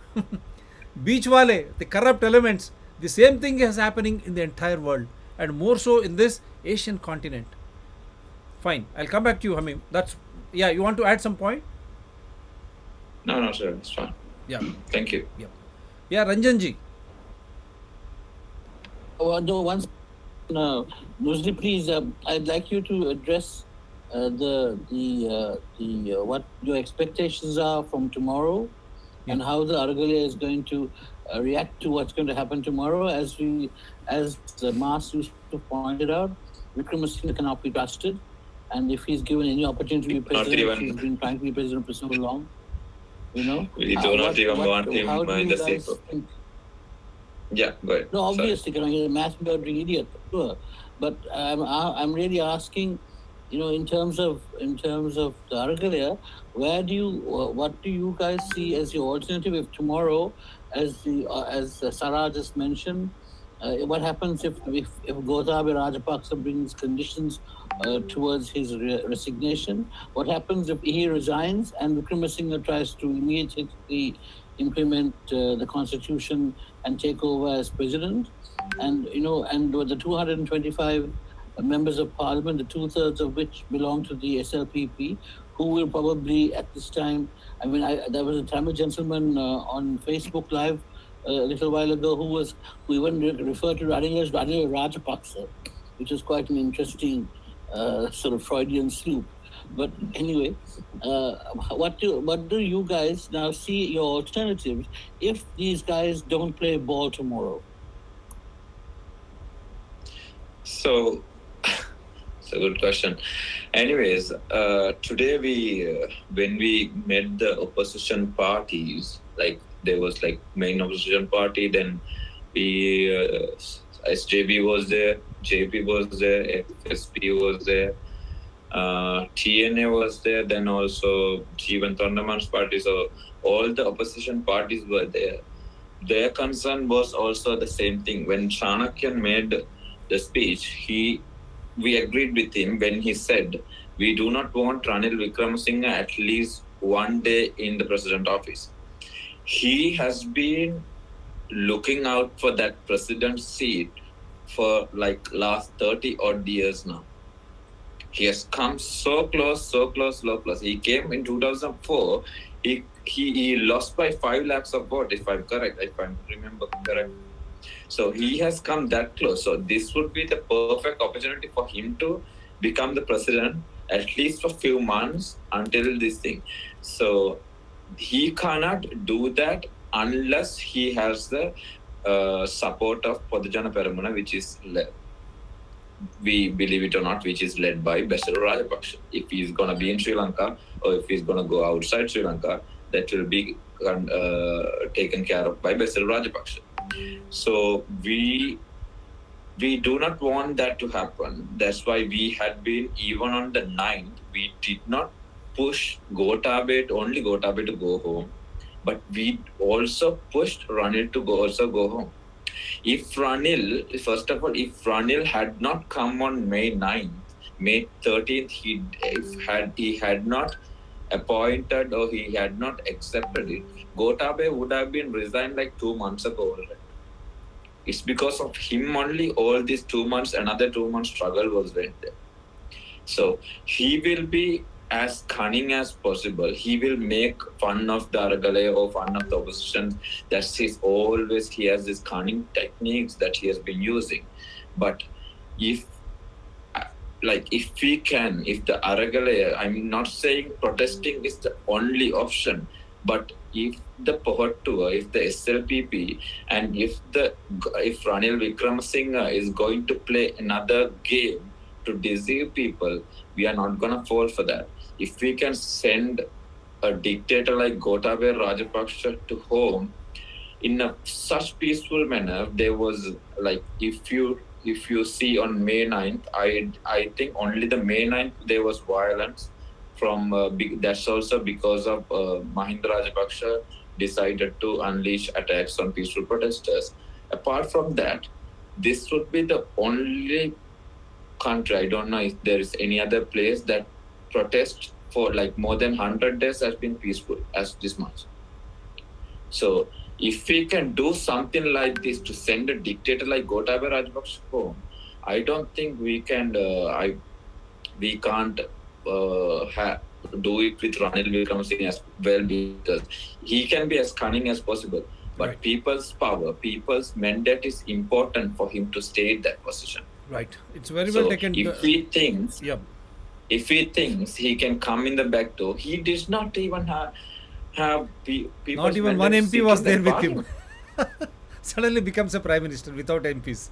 Beach wale, the corrupt elements. The same thing is happening in the entire world, and more so in this Asian continent. Fine, I'll come back to you, Hamim. That's, yeah, you want to add some point? No, sir, it's fine. Yeah. Thank you. Yeah, Ranjanji. No, once, Nuzli, please, I'd like you to address what your expectations are from tomorrow, and how the Argalia is going to react to what's going to happen tomorrow. As the Mas Yusuf pointed out, Wickremesinghe cannot be trusted, and if he's given any opportunity to be president, he's been trying to be president for so long. You know, We do not even want him how do in you the guys same. think? Yeah, go ahead. No, obviously, he's a mass murdering idiot, sure. But I'm really asking, in terms of the Argalia, what do you guys see as your alternative if tomorrow, as Sarah just mentioned, what happens if Gotabaya Rajapaksa brings conditions towards his resignation? What happens if he resigns and Wickremesinghe tries to immediately implement the constitution and take over as president? And with the 225 members of parliament, the 2/3 of which belong to the SLPP, who will probably at this time, there was a Tamil gentleman on Facebook Live a little while ago who even referred to Ranil as Ranil Rajapaksa, which is quite an interesting sort of Freudian sloop. But anyway, what do you guys now see your alternatives if these guys don't play ball tomorrow? So, it's a good question. Anyways, today when we met the opposition parties, like there was like main opposition party, then we SJB was there, JP was there, FSP was there, TNA was there, then also Jeevan Thondaman's party. So all the opposition parties were there. Their concern was also the same thing. When Chanakyan made the speech, we agreed with him when he said, we do not want Ranil Wickremesinghe at least one day in the president office. He has been looking out for that president seat for like last 30 odd years now. He has come so close. He came in 2004. He lost by 5 lakhs of vote, if I remember correct. So he has come that close. So this would be the perfect opportunity for him to become the president, at least for a few months until this thing. So he cannot do that unless he has the support of Podujana Peramuna, which is, we believe it or not, which is led by Basil Rajapaksa. If he's going to be in Sri Lanka or if he's going to go outside Sri Lanka, that will be taken care of by Basil Rajapaksa. So we we do not want that to happen. That's why we had been, even on the 9th, we did not push only Gotabe to go home, but we also pushed Ranil to also go home. If Ranil, first of all, if Ranil had not come on May 9th, May 13th, he had not appointed or he had not accepted it, Gotabe would have been resigned like 2 months ago already. It's because of him only all these 2 months, another 2 months struggle was went there. So he will be as cunning as possible. He will make fun of the Aragale or fun of the opposition. He has these cunning techniques that he has been using. But if the Aragale, I'm not saying protesting is the only option, but if the Pohattua, if the SLPP, and if Ranil Wickramasinghe is going to play another game to deceive people, we are not going to fall for that. If we can send a dictator like Gotabaya Rajapaksa to home in a such peaceful manner, there was if you see on May 9th, I think only the May 9th there was violence from that's also because of Mahinda Rajapaksa decided to unleash attacks on peaceful protesters. Apart from that, this would be the only country, I don't know if there is any other place that protest for more than 100 days has been peaceful as this much. So if we can do something like this to send a dictator like Gotabaya Rajapaksa home, I don't think we can. We can't do it with Ranil Wickramasinghe as well, because he can be as cunning as possible. But Right. people's power, people's mandate is important for him to stay in that position. Right. It's very So well taken. if he thinks, Yeah. if he thinks he can come in the back door, he does not even have people. Not even one MP was there with him. Suddenly becomes a prime minister without MPs.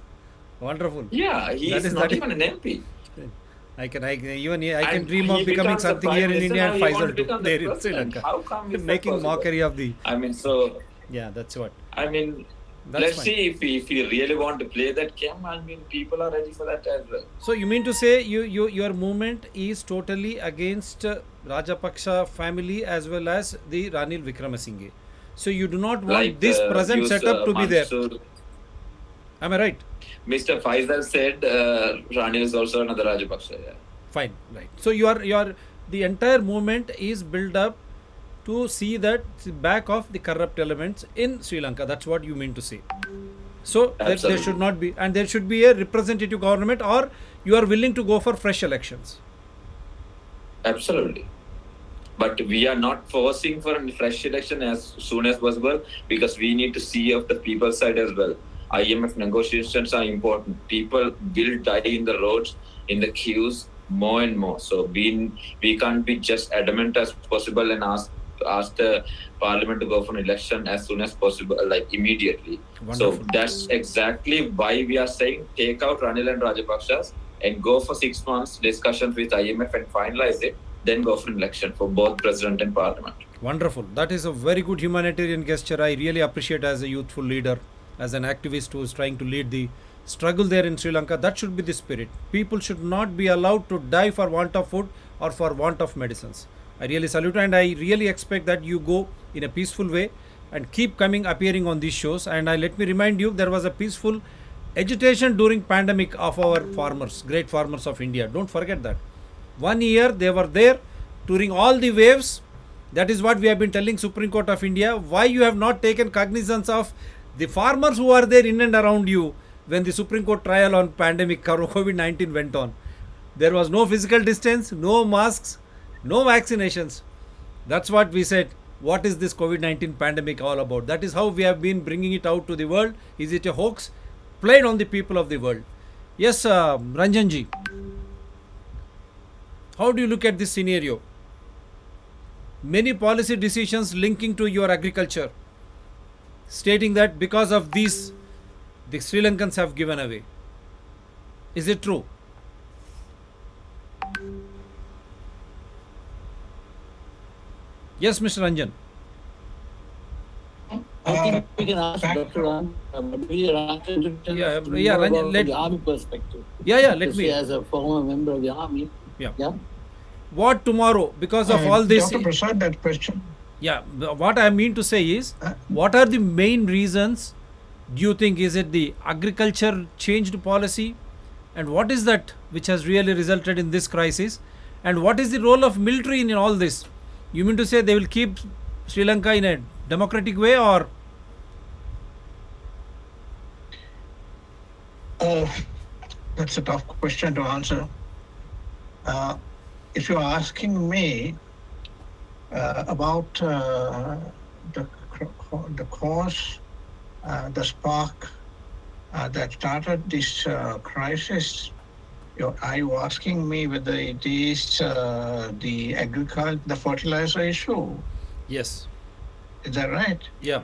Wonderful. Yeah, he That is is- not that is- even an MP. I can And dream he of becoming becomes the something Prime here in Minister, India now and he wants Faisal to too. become the There in Sri president. Lanka. How come is that Making possible? mockery of the. I mean, so Yeah, that's what. I mean, That's let's fine. see if we really want to play that game. I mean, people are ready for that as well. So you mean to say your movement is totally against Rajapaksa family as well as the Ranil Wickramasinghe. So you do not want this present use, setup to be there. Mansoor- Am I right? Mr. Faisal said Ranil is also another Rajapaksa. Yeah. Fine, right. So the entire movement is built up to see that the back of the corrupt elements in Sri Lanka. That's what you mean to say. So there Absolutely. should not be, and there should be a representative government, or you are willing to go for fresh elections. Absolutely. But we are not forcing for a fresh election as soon as possible, because we need to see of the people's side as well. IMF negotiations are important. People will die in the roads, in the queues, more and more. So we can't be just adamant as possible and ask the parliament to go for an election as soon as possible, immediately. Wonderful. So that's exactly why we are saying take out Ranil and Rajapaksas and go for 6 months discussions with IMF and finalize it, then go for an election for both president and parliament. Wonderful. That is a very good humanitarian gesture. I really appreciate as a youthful leader, as an activist who is trying to lead the struggle there in Sri Lanka. That should be the spirit. People should not be allowed to die for want of food or for want of medicines. I really salute, and I really expect that you go in a peaceful way and keep appearing on these shows. And let me remind you, there was a peaceful agitation during pandemic of our farmers, great farmers of India. Don't forget that. 1 year they were there during all the waves. That is what we have been telling Supreme Court of India. Why you have not taken cognizance of the farmers who are there in and around you when the Supreme Court trial on pandemic COVID-19 went on? There was no physical distance, no masks, no vaccinations. That's what we said. What is this COVID-19 pandemic all about? That is how we have been bringing it out to the world. Is it a hoax played on the people of the world? Yes, Ranjanji. How do you look at this scenario? Many policy decisions linking to your agriculture, stating that because of these, the Sri Lankans have given away. Is it true? Yes, Mr. Ranjan. think we can ask Dr. Ram, maybe Ram to tell Yeah, us yeah, more Ranjan, about let- the army perspective. Yeah, let To me. say as a former member of the army. Yeah. What tomorrow, because of all this. Dr. Prasad, that question. Yeah, what I mean to say is, what are the main reasons do you think? Is it the agriculture changed policy? And what is that which has really resulted in this crisis? And what is the role of military in all this? You mean to say they will keep Sri Lanka in a democratic way, or? That's a tough question to answer. If you're asking me about the cause, the spark that started this crisis, are you asking me whether it is the agriculture, the fertilizer issue? Yes. Is that right? Yeah.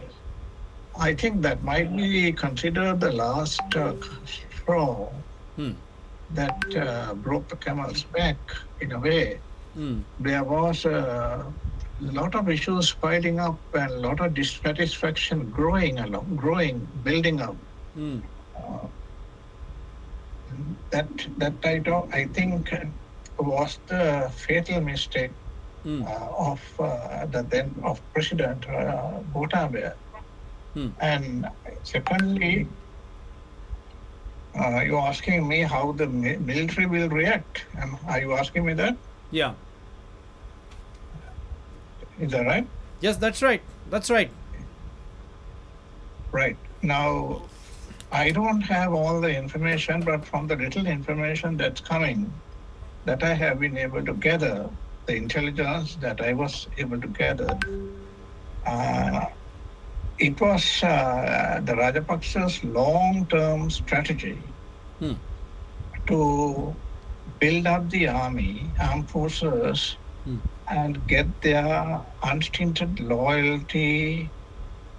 I think that might be considered the last straw that broke the camel's back in a way. There was a lot of issues piling up and a lot of dissatisfaction building up. That I think was the fatal mistake of the then of President Gotabaya. And secondly, you're asking me how the military will react. Are you asking me that? Yeah. Is that right? Yes, that's right. That's right. Right. Now, I don't have all the information, but from the little information that's coming, that I have been able to gather, the intelligence that I was able to gather, it was the Rajapaksa's long-term strategy to build up the armed forces, and get their unstinted loyalty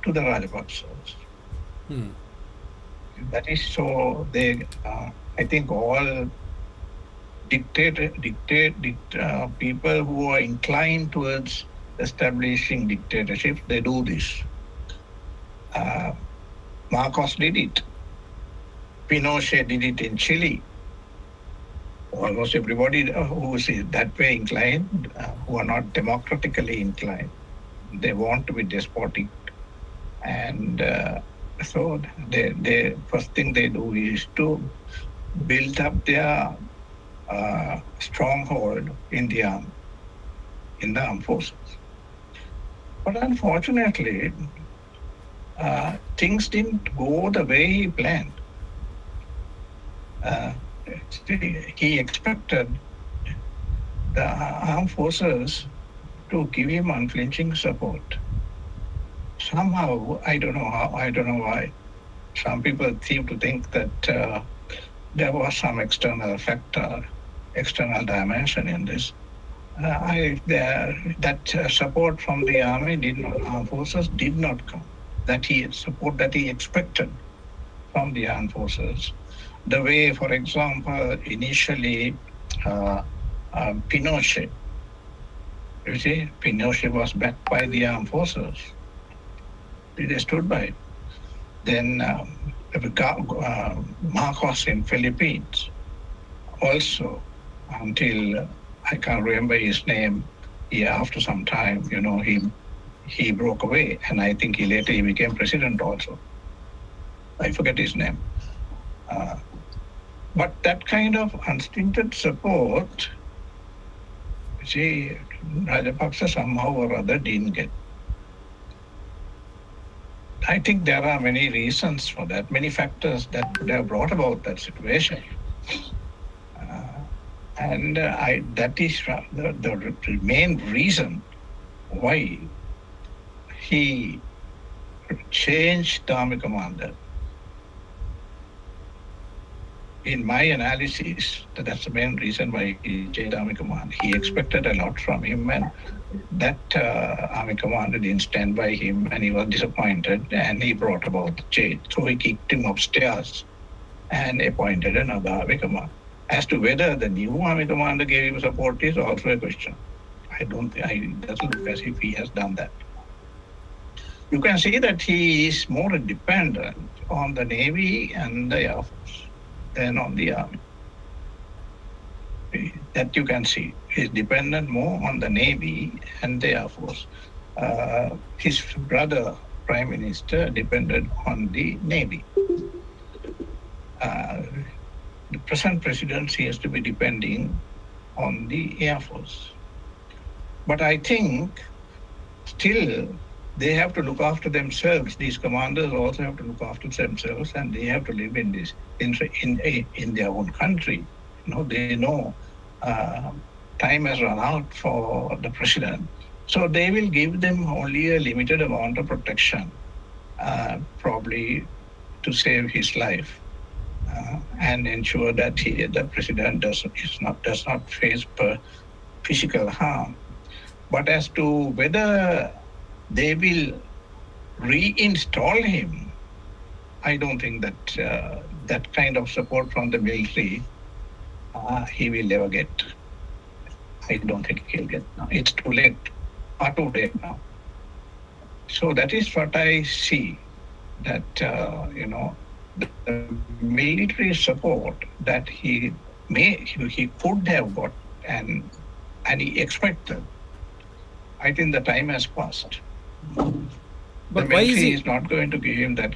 to the Rajapaksas. That is so they, I think all people who are inclined towards establishing dictatorship, they do this. Marcos did it. Pinochet did it in Chile. Almost everybody who is that way inclined, who are not democratically inclined, they want to be despotic. And so the first thing they do is to build up their stronghold in the armed forces. But unfortunately, things didn't go the way he planned. He expected the armed forces to give him unflinching support. Somehow, I don't know why, some people seem to think that there was some external factor, external dimension in this. That support from the armed forces did not come. That he expected from the armed forces. The way, for example, initially Pinochet, you see, Pinochet was backed by the armed forces. They stood by it. Then Marcos in Philippines, also, until I can't remember his name, after some time, he broke away, and I think later he became president also. I forget his name. But that kind of unstinted support, Rajapaksa somehow or other didn't get. I think there are many reasons for that, many factors that could have brought about that situation. And that is the main reason why he changed the army commander. In my analysis, that's the main reason why he changed the army commander. He expected a lot from him, and that army commander didn't stand by him, and he was disappointed, and he brought about the change. So he kicked him upstairs and appointed another army commander. As to whether the new army commander gave him support is also a question. It doesn't look as if he has done that. you can see that he is more dependent on the Navy and the Air Force than on the Army. That you can see. He's dependent more on the Navy and the Air Force. His brother, Prime Minister, depended on the Navy. The present president seems to be depending on the Air Force. But I think still they have to look after themselves. These commanders also have to look after themselves, and they have to live in this in their own country. They know time has run out for the president, so they will give them only a limited amount of protection, probably to save his life. And ensure that the president does not face physical harm. But as to whether they will reinstall him, I don't think that that kind of support from the military he will ever get. I don't think he'll get now. It's too late, far too late now. So that is what I see, that the military support that he could have got and he expected. I think the time has passed. But the why military is not going to give him that.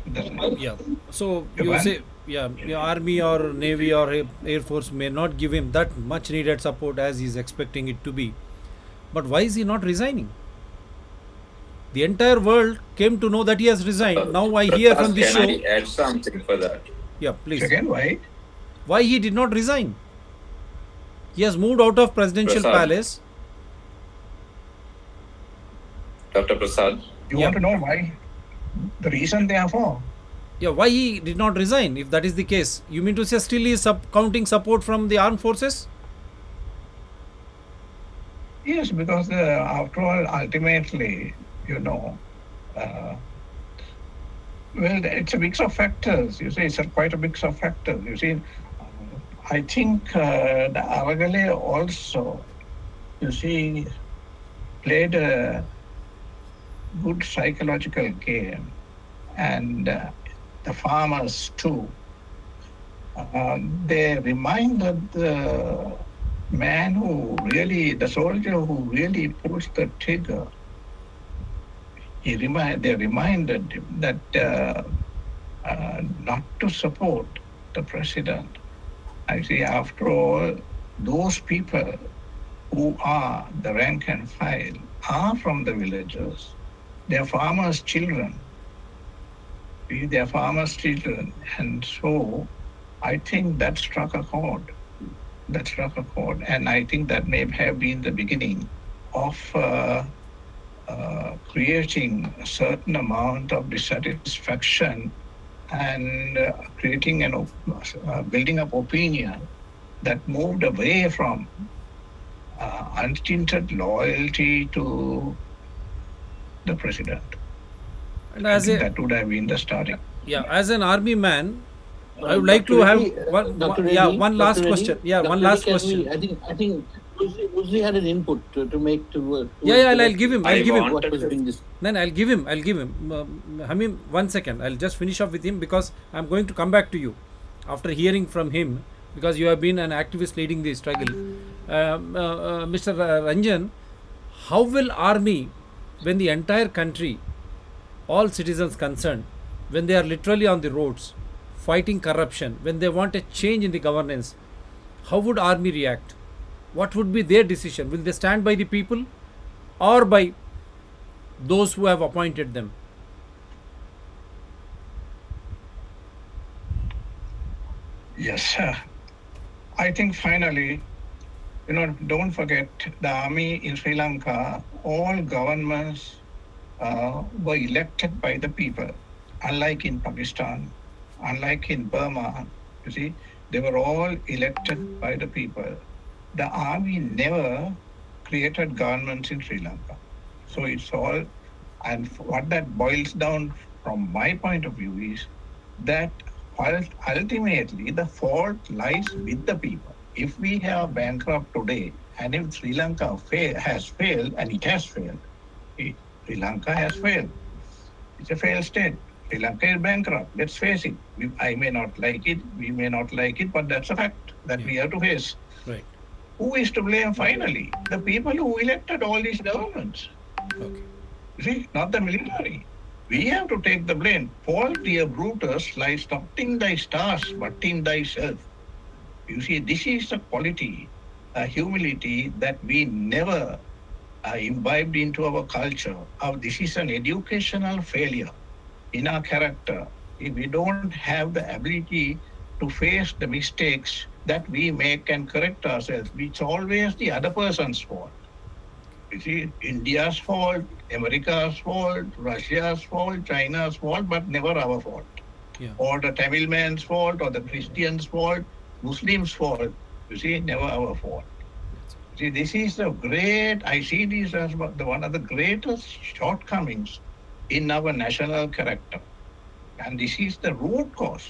Yeah. So you say, your Army or Navy or Air Force may not give him that much needed support as he's expecting it to be. But why is he not resigning? The entire world came to know that he has resigned. Now I hear from the show. Can I add something for that? Yeah, please. Again, why? Why he did not resign? He has moved out of presidential Prasad. palace. Dr. Prasad? You want to know why? The reason therefore? Yeah, why he did not resign? If that is the case, you mean to say still he is counting support from the armed forces? Yes, because after all, ultimately, well, it's a mix of factors. You see, it's quite a mix of factors. You see, I think the Aragale also, you see, played a good psychological game, and the farmers too. They reminded the man the soldier who really pushed the trigger. They reminded him that not to support the president. I see, after all, those people who are the rank and file are from the villages. They are farmers' children. They are farmers' children. And so I think that struck a chord. And I think that may have been the beginning of creating a certain amount of dissatisfaction and creating building up opinion that moved away from unstinted loyalty to the president. And I think that would have been the starting. Yeah, as an army man, I would like to have one last question. Yeah, one last question. I think Uzi had an input to make to. I'll give him. What was being this? Then I'll give him. Hamim, 1 second. I'll just finish off with him because I'm going to come back to you after hearing from him, because you have been an activist leading the struggle. Mr. Ranjan, how will army, when the entire country, all citizens concerned, when they are literally on the roads fighting corruption, when they want a change in the governance, how would army react? What would be their decision? Will they stand by the people or by those who have appointed them? Yes, sir. I think finally, don't forget the army in Sri Lanka, all governments were elected by the people. Unlike in Pakistan, unlike in Burma, you see, they were all elected by the people. The army never created governments in Sri Lanka. So it's all, and what that boils down from my point of view is that ultimately the fault lies with the people. If we have bankrupt today, and if Sri Lanka has failed, and it has failed, Sri Lanka has failed. It's a failed state. Sri Lanka is bankrupt. Let's face it. I may not like it, we may not like it, but that's a fact that we have to face. Right. Who is to blame finally? The people who elected all these governments. Okay. You see, not the military. We have to take the blame. Paul, dear Brutus, lies not in thy stars, but in thyself. You see, this is a quality, a humility that we never imbibed into our culture. This is an educational failure in our character. If we don't have the ability to face the mistakes that we make and correct ourselves, it's always the other person's fault. You see, India's fault, America's fault, Russia's fault, China's fault, but never our fault. Yeah. Or the Tamil man's fault, or the Christian's fault, Muslim's fault. You see, never our fault. See, this is the great, I see this as one of the greatest shortcomings in our national character. And this is the root cause.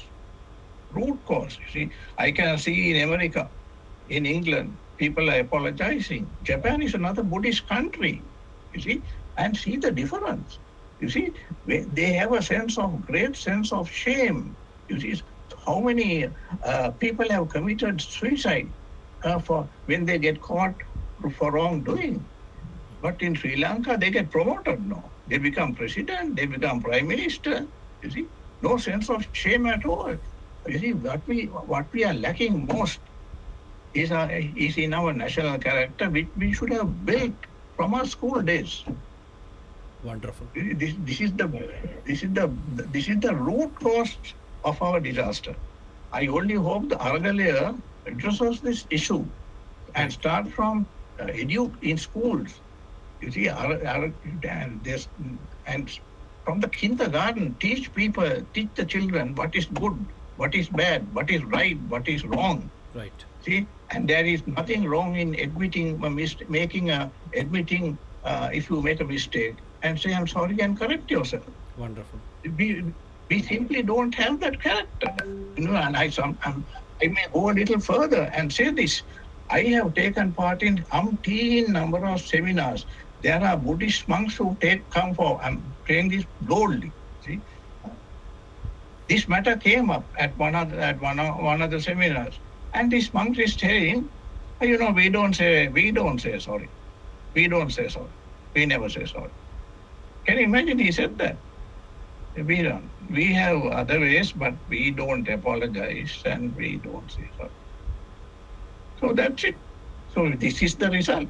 Root cause. You see, I can see in America, in England, people are apologizing. Japan is another Buddhist country, you see, and see the difference. You see, they have a great sense of shame. You see, how many people have committed suicide for when they get caught for wrongdoing. But in Sri Lanka, they get promoted now. They become president, they become prime minister. You see, no sense of shame at all. You see, what we are lacking most is in our national character, which we should have built from our school days. Wonderful. This is the root cause of our disaster. I only hope the Argalia addresses this issue and start from in schools. You see, and from the kindergarten, teach the children what is good, what is bad, what is right, what is wrong. Right. See, and there is nothing wrong in admitting if you make a mistake and say I'm sorry and correct yourself. Wonderful. We simply don't have that character. You know, and I may go a little further and say this. I have taken part in umpteen number of seminars. There are Buddhist monks who come for. I'm saying this boldly. See, this matter came up at one of the seminars, and this monk is saying, you know, we don't say sorry. We don't say sorry. We never say sorry. Can you imagine? He said that. We don't. We have other ways, but we don't apologize and we don't say sorry. So that's it. So this is the result.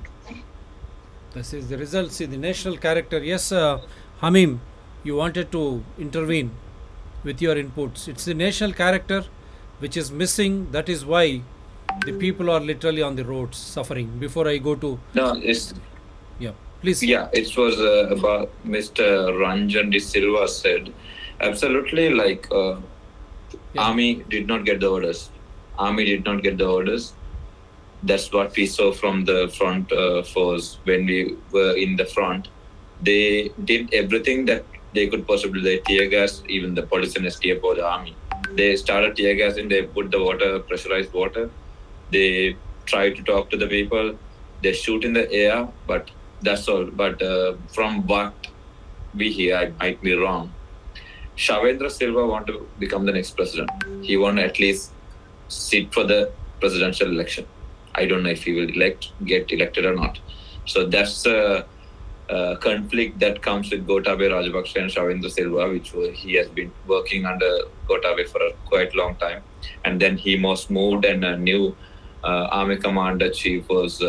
This is the result. See, the national character. Yes, Hamim, you wanted to intervene with your inputs. It's the national character which is missing. That is why the people are literally on the roads suffering. Before I go to... No, it's... Yeah, please. Yeah, it was about Mr. Ranjan De Silva said, absolutely, like, Army did not get the orders. Army did not get the orders. That's what we saw from the front force when we were in the front. They did everything that they could possibly. They tear gas, even the police and STF or the army. They started tear gassing, they put the water, pressurized water. They tried to talk to the people. They shoot in the air, but that's all. But from what we hear, I might be wrong. Shavendra Silva want to become the next president. He want to at least sit for the presidential election. I don't know if he will get elected or not. So that's a conflict that comes with Gotabaya Rajapaksa and Shavendra Silva, which he has been working under Gotabaya for a quite long time. And then he was moved and a new army commander chief was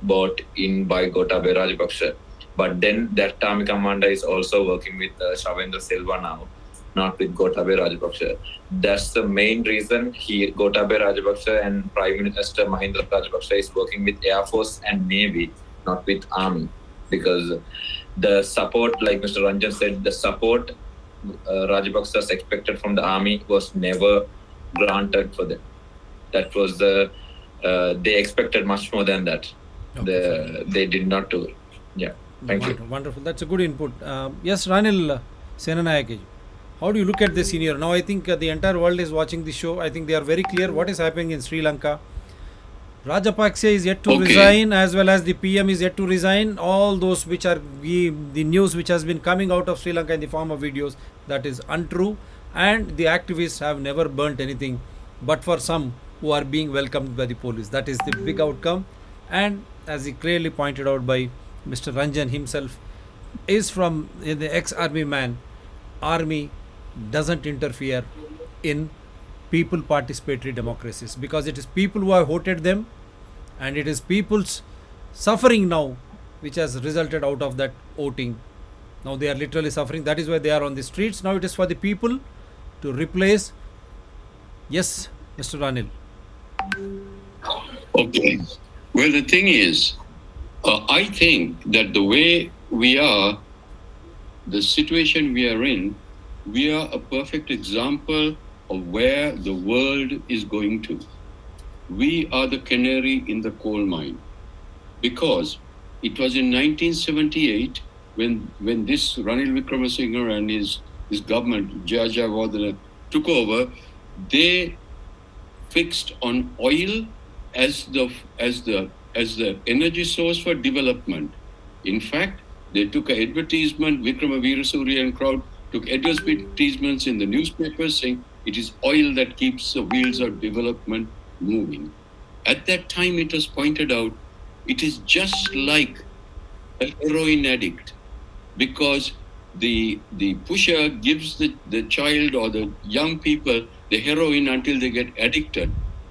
brought in by Gotabaya Rajapaksa. But then that army commander is also working with Shavendra Silva now, not with Gotabaya Rajapaksa. That's the main reason Gotabaya Rajapaksa and Prime Minister Mahinda Rajapaksa is working with Air Force and Navy, not with Army. Because the support, like Mr. Ranjan said, the support Rajapaksa expected from the Army was never granted for them. That was they expected much more than that. Okay. They did not do it. Yeah. Thank you. Wonderful. That's a good input. Yes, Ranil Senanayake. How do you look at this scenario? Now, I think the entire world is watching the show. I think they are very clear what is happening in Sri Lanka. Rajapaksa is yet to Okay. resign, as well as the PM is yet to resign. All those which are the news which has been coming out of Sri Lanka in the form of videos, that is untrue, and the activists have never burnt anything, but for some who are being welcomed by the police. That is the big outcome, and as he clearly pointed out by Mr. Ranjan himself, is from the ex-army man. Army doesn't interfere in people participatory democracies, because it is people who have voted them, and it is people's suffering now which has resulted out of that voting. Now they are literally suffering. That is why they are on the streets. Now it is for the people to replace. Yes, Mr. Ranil. Okay. Well, the thing is, I think that the way we are, the situation we are in, we are a perfect example of where the world is going to. We are the canary in the coal mine, because it was in 1978 when this Ranil Wickremesinghe and his government, Jayajewardena, took over. They fixed on oil as the energy source for development. In fact, they took an advertisement. Vikrama Veerasurya and crowd took advertisements in the newspapers saying it is oil that keeps the wheels of development moving. At that time, it was pointed out it is just like a heroin addict, because the pusher gives the child or the young people the heroin until they get addicted.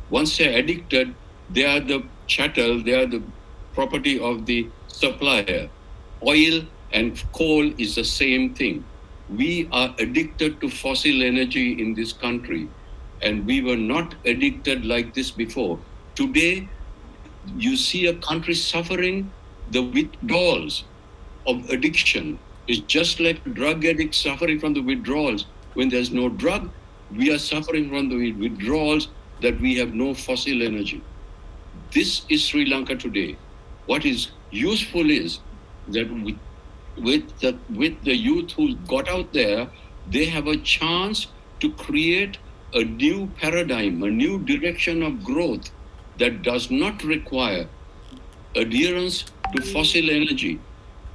Once they're addicted, they are the chattel, they are the property of the supplier. Oil and coal is the same thing. We are addicted to fossil energy in this country, and we were not addicted like this before. Today, you see a country suffering the withdrawals of addiction. It's just like drug addicts suffering from the withdrawals. When there's no drug, we are suffering from the withdrawals that we have no fossil energy. This is Sri Lanka today. What is useful is that with the youth who got out there, they have a chance to create a new paradigm, a new direction of growth that does not require adherence to fossil energy.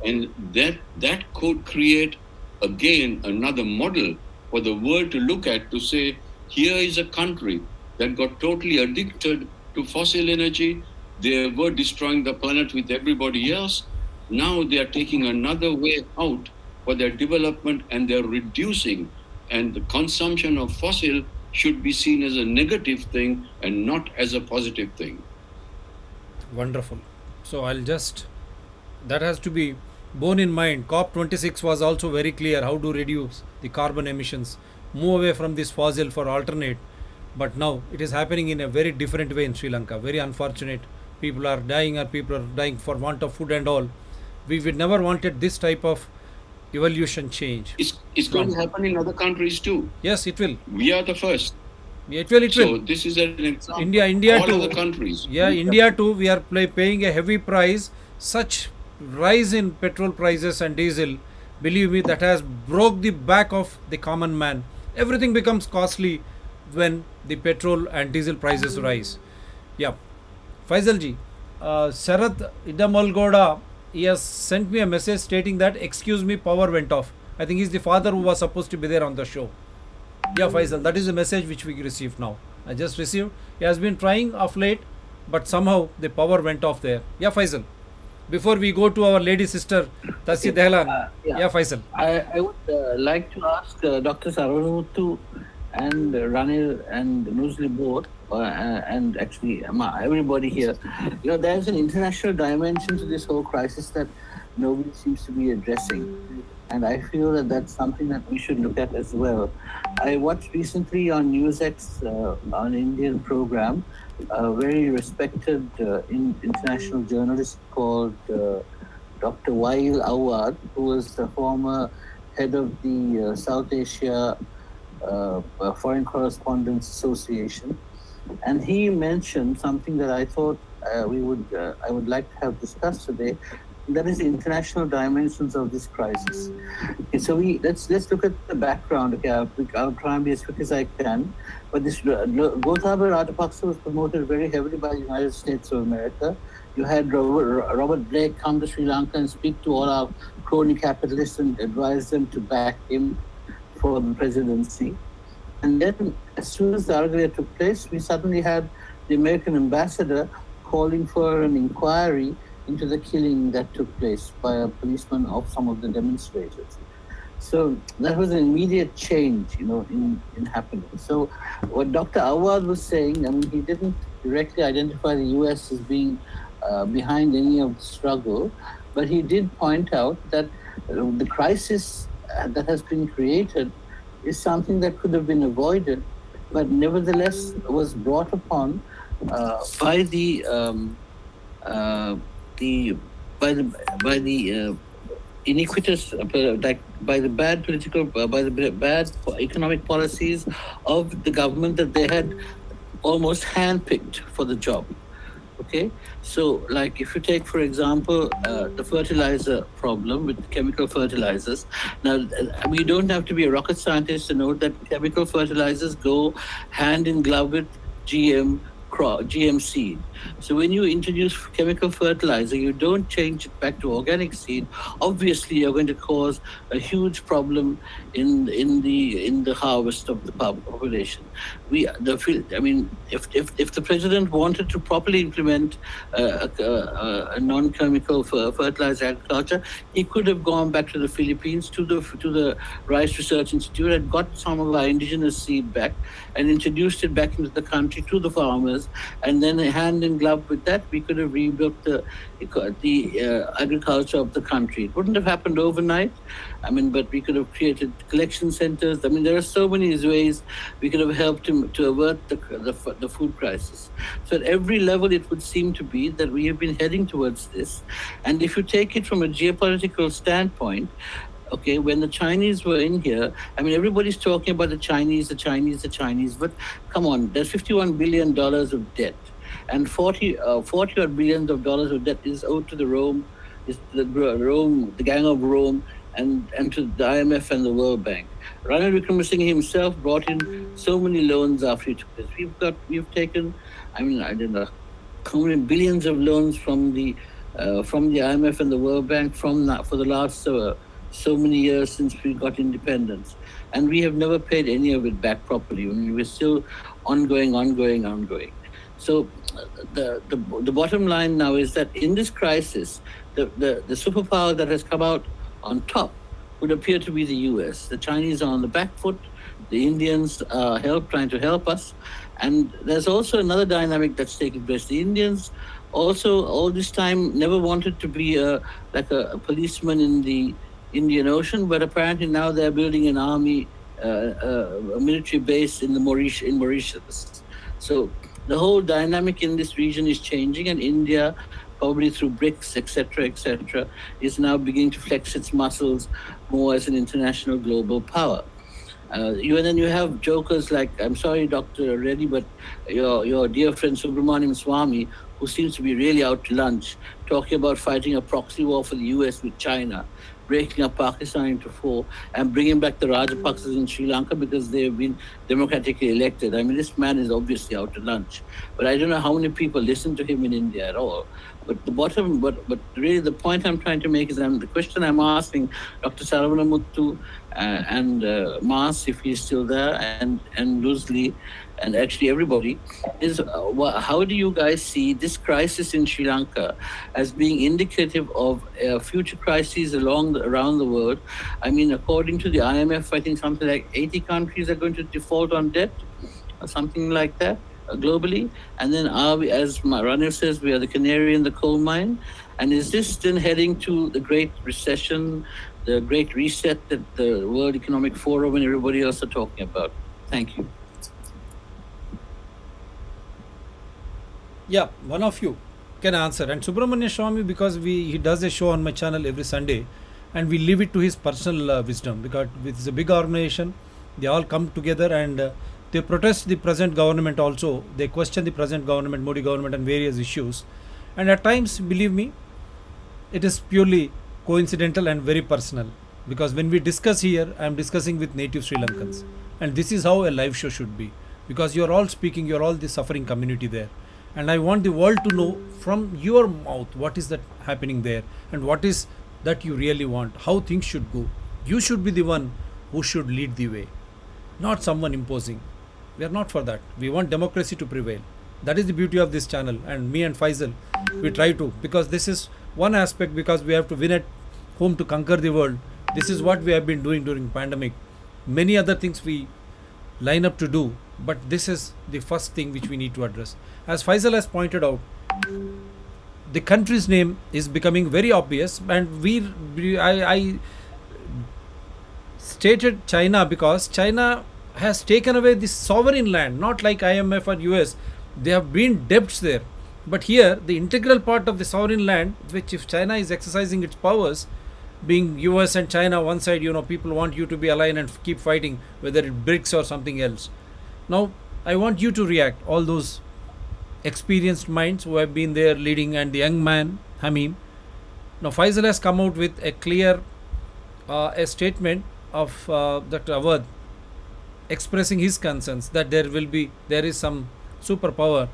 And that could create, again, another model for the world to look at, to say, here is a country that got totally addicted to fossil energy. They were destroying the planet with everybody else. Now they are taking another way out for their development, and they're reducing. And the consumption of fossil should be seen as a negative thing and not as a positive thing. Wonderful. So that has to be borne in mind. COP26 was also very clear how to reduce the carbon emissions, move away from this fossil for alternate. But now it is happening in a very different way in Sri Lanka. Very unfortunate. People are dying, or people are dying for want of food and all. We would never wanted this type of evolution change. It's going to happen in other countries too. Yes, it will. We are the first. It will. So this is an example. India all too. other countries. Yeah, India too. We are paying a heavy price. Such rise in petrol prices and diesel, believe me, that has broke the back of the common man. Everything becomes costly when the petrol and diesel prices rise. Yeah. Faisal ji, Sarath Idamalgoda, he has sent me a message stating that, excuse me, power went off. I think he's the father who was supposed to be there on the show. Yeah, Faisal, that is the message which we received now. I just received. He has been trying of late, but somehow the power went off there. Yeah, Faisal. Before we go to our lady sister, Tassi Dehlan. Yeah, Faisal. I would like to ask Dr. Sarvanamuthu and Ranil and Nuzli both, and actually everybody here. There's an international dimension to this whole crisis that nobody seems to be addressing. And I feel that that's something that we should look at as well. I watched recently on NewsX, on an Indian program, a very respected international journalist called Dr. Wail Awad, who was the former head of the South Asia Foreign Correspondents Association. And he mentioned something that I thought I would like to have discussed today, that is the international dimensions of this crisis. Okay, so let's look at the background. Okay, I'll try and be as quick as I can. But this Gotabaya Rajapaksa was promoted very heavily by the United States of America. You had Robert Blake come to Sri Lanka and speak to all our crony capitalists and advise them to back him for the presidency. And then, as soon as the Argalia took place, we suddenly had the American ambassador calling for an inquiry into the killing that took place by a policeman of some of the demonstrators. So that was an immediate change, in happening. So what Dr. Awad was saying, I mean, he didn't directly identify the US as being behind any of the struggle, but he did point out that the crisis that has been created is something that could have been avoided, but nevertheless was brought upon by the iniquitous, by the bad political, by the bad economic policies of the government that they had almost handpicked for the job. Okay, so like if you take, for example, the fertilizer problem with chemical fertilizers. Now, you don't have to be a rocket scientist to know that chemical fertilizers go hand in glove with GM seed. So when you introduce chemical fertilizer, you don't change it back to organic seed. Obviously, you're going to cause a huge problem in the harvest of the population. If the president wanted to properly implement a non-chemical fertilizer agriculture, he could have gone back to the Philippines to the Rice Research Institute and got some of our indigenous seed back and introduced it back into the country to the farmers, and then hand in glove with that, we could have rebuilt the agriculture of the country. It wouldn't have happened overnight, but we could have created collection centers. There are so many ways we could have helped him to avert the food crisis. So at every level, it would seem to be that we have been heading towards this. And if you take it from a geopolitical standpoint, okay, when the Chinese were in here, everybody's talking about the Chinese, but come on, there's $51 billion of debt, and 40 odd billions of dollars of debt is owed to the Gang of Rome, and to the IMF and the World Bank. Ranil Wickremesinghe himself brought in so many loans after he took this. We've taken, I don't know, how many billions of loans from the IMF and the World Bank for the last so many years since we got independence, and we have never paid any of it back properly. We're still ongoing. So the bottom line now is that in this crisis, the superpower that has come out on top would appear to be the US. The Chinese are on the back foot. The Indians are trying to help us. And there's also another dynamic that's taking place. The Indians also all this time never wanted to be like a policeman in the Indian Ocean, but apparently now they're building an army, a military base in Mauritius. So the whole dynamic in this region is changing, and India, probably through BRICS, etc., is now beginning to flex its muscles more as an international global power. And then you have jokers like, I'm sorry, Dr. Reddy, but your dear friend Subramaniam Swamy, who seems to be really out to lunch, talking about fighting a proxy war for the US with China, breaking up Pakistan into four, and bringing back the Rajapaksas in Sri Lanka because they have been democratically elected. This man is obviously out to lunch. But I don't know how many people listen to him in India at all. But really the point I'm trying to make is the question I'm asking Dr. Saravanamuttu and Mas, if he's still there, and Luzli, and actually everybody, is how do you guys see this crisis in Sri Lanka as being indicative of future crises around the world? According to the IMF, I think something like 80 countries are going to default on debt, or something like that, globally. And then are we, as Ranil says, we are the canary in the coal mine? And is this then heading to the Great Recession, the Great Reset that the World Economic Forum and everybody else are talking about? Thank you. Yeah, one of you can answer. And Subramania Swamy, because he does a show on my channel every Sunday, and we leave it to his personal wisdom, because it's a big organization. They all come together and they protest the present government also. They question the present government, Modi government, and various issues. And at times, believe me, it is purely coincidental and very personal, because when we discuss here, I am discussing with native Sri Lankans, and this is how a live show should be, because you are all speaking, you are all the suffering community there, and I want the world to know from your mouth what is that happening there, and what is that you really want, how things should go. You should be the one who should lead the way, not someone imposing. We are not for that. We want democracy to prevail. That is the beauty of this channel, and me and Faisal, we try to, because this is one aspect, because we have to win at home to conquer the world. This is what we have been doing during pandemic. Many other things we line up to do, but this is the first thing which we need to address. As Faisal has pointed out, the country's name is becoming very obvious, and I stated China because China has taken away the sovereign land, not like IMF or US. They have been debts there, but here the integral part of the sovereign land, which if China is exercising its powers, being US and China one side, people want you to be aligned and keep fighting, whether it BRICS or something else. Now I want you to react, all those experienced minds who have been there leading, and the young man Hamim. Now Faisal has come out with a clear a statement of Dr. Awadh, expressing his concerns that there is some superpower,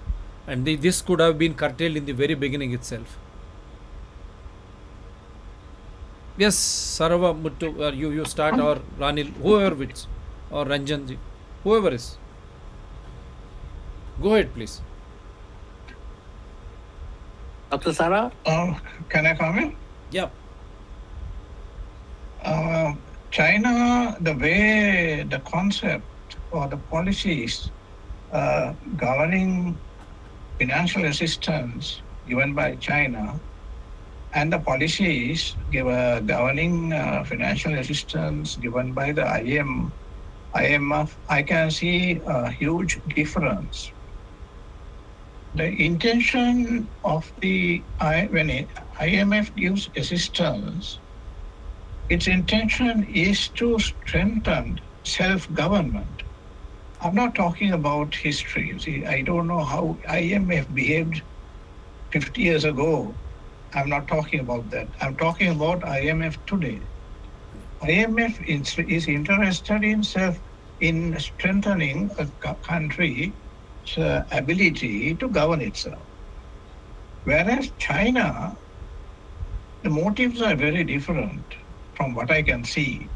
and this could have been curtailed in the very beginning itself. Yes, Sarava Muttu, you start, or Ranil, whoever which, or Ranjanji, whoever is. Go ahead, please. Dr. Sarah? Can I comment? Yeah. China, the way the concept or the policies governing financial assistance given by China and the policies governing financial assistance given by the IMF, I can see a huge difference. The intention of when IMF gives assistance, its intention is to strengthen self-government. I'm not talking about history. See, I don't know how IMF behaved 50 years ago. I'm not talking about that. I'm talking about IMF today. IMF is interested in strengthening a country's ability to govern itself. Whereas China, the motives are very different from what I can see.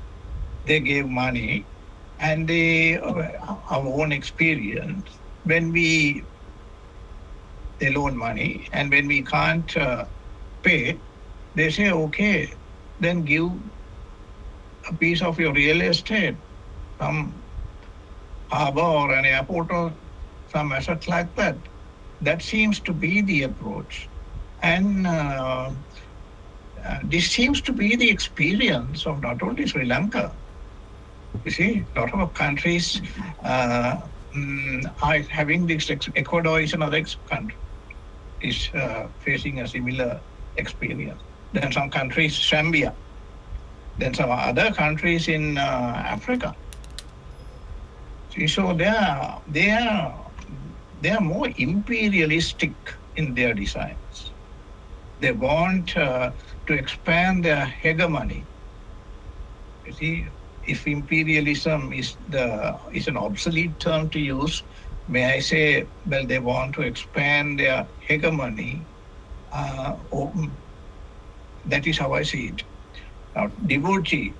They gave money, and our own experience, they loan money, and when we can't pay, they say, okay, then give a piece of your real estate, some harbor or an airport or some asset like that. That seems to be the approach. And this seems to be the experience of not only Sri Lanka. You see, a lot of countries are having this. Ecuador is another country, is facing a similar experience. Then some countries, Zambia. Then some other countries in Africa. See, so they are more imperialistic in their designs. They want to expand their hegemony. You see, if imperialism is an obsolete term to use, may I say, well, they want to expand their hegemony. That is how I see it. Now, Djibouti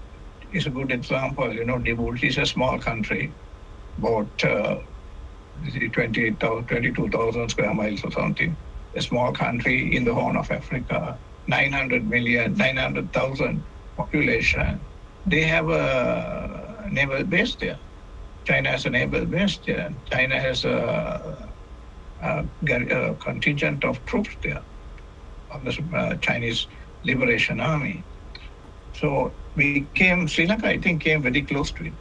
is a good example. Djibouti is a small country, about 22,000 square miles or something. A small country in the Horn of Africa, 900,000 population. They have a naval base there. China has a naval base there. China has a contingent of troops there, of the Chinese Liberation Army. So Sri Lanka, I think, came very close to it.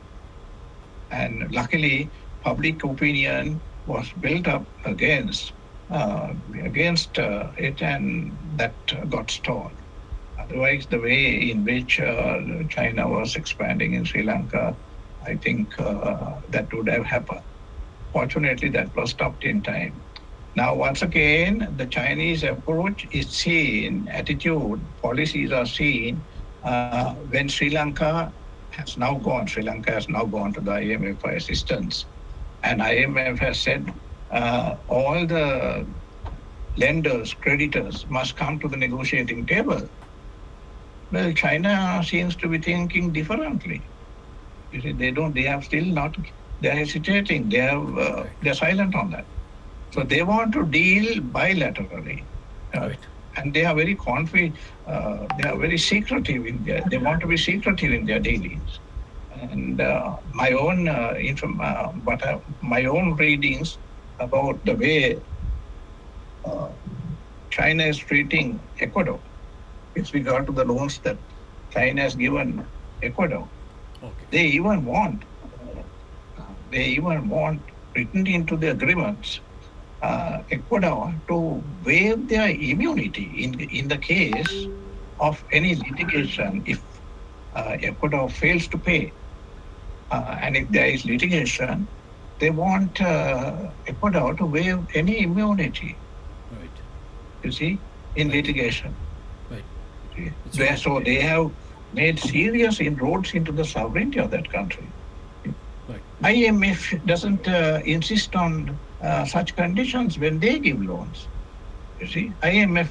And luckily, public opinion was built up against it, and that got stalled. Otherwise, the way in which China was expanding in Sri Lanka, I think that would have happened. Fortunately, that was stopped in time. Now, once again, the Chinese approach is seen, attitude, policies are seen when Sri Lanka has now gone to the IMF for assistance. And IMF has said all the lenders, creditors must come to the negotiating table. Well, China seems to be thinking differently. You see, they have still not, they're hesitating, they're silent on that. So they want to deal bilaterally. Right. And they are very confident, they are very secretive they want to be secretive in their dealings. And my own my own readings about the way China is treating Ecuador with regard to the loans that China has given Ecuador. Okay. They even want written into the agreements Ecuador to waive their immunity in the case of any litigation if Ecuador fails to pay. And if there is litigation, they want Ecuador to waive any immunity. Right. You see, in litigation. Right. So they have made serious inroads into the sovereignty of that country. Right. IMF doesn't insist on such conditions when they give loans. You see, IMF,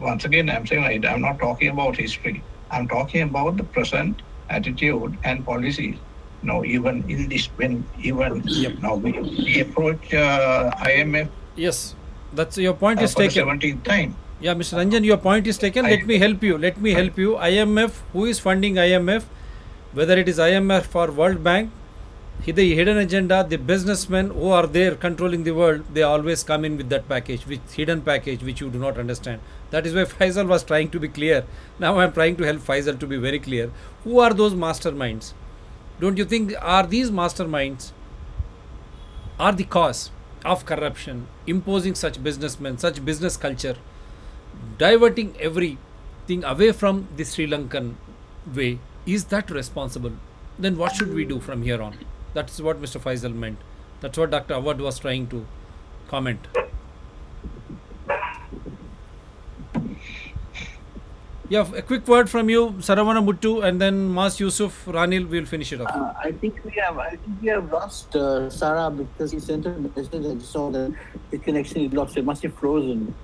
once again, I'm saying I'm not talking about history. I'm talking about the present attitude and policies. Now, even in this, now we approach IMF. Yes, that's your point is for the taken. 17th time. Yeah, Mr. Ranjan, your point is taken. Let me help you. IMF, who is funding IMF? Whether it is IMF or World Bank, the hidden agenda, the businessmen who are there controlling the world, they always come in with that package, with hidden package, which you do not understand. That is why Faisal was trying to be clear. Now I am trying to help Faisal to be very clear. Who are those masterminds? Don't you think are these masterminds are the cause of corruption, imposing such businessmen, such business culture, diverting everything away from the Sri Lankan way? Is that responsible? Then what should we do from here on? That's what Mr. Faisal meant. That's what Dr. Awad was trying to comment. Yeah, a quick word from you, Saravana Muttu, and then Mas Yusuf, Ranil, we'll finish it off. I think we have lost Sarah because he sent a message. I saw that his connection is lost. It must be frozen.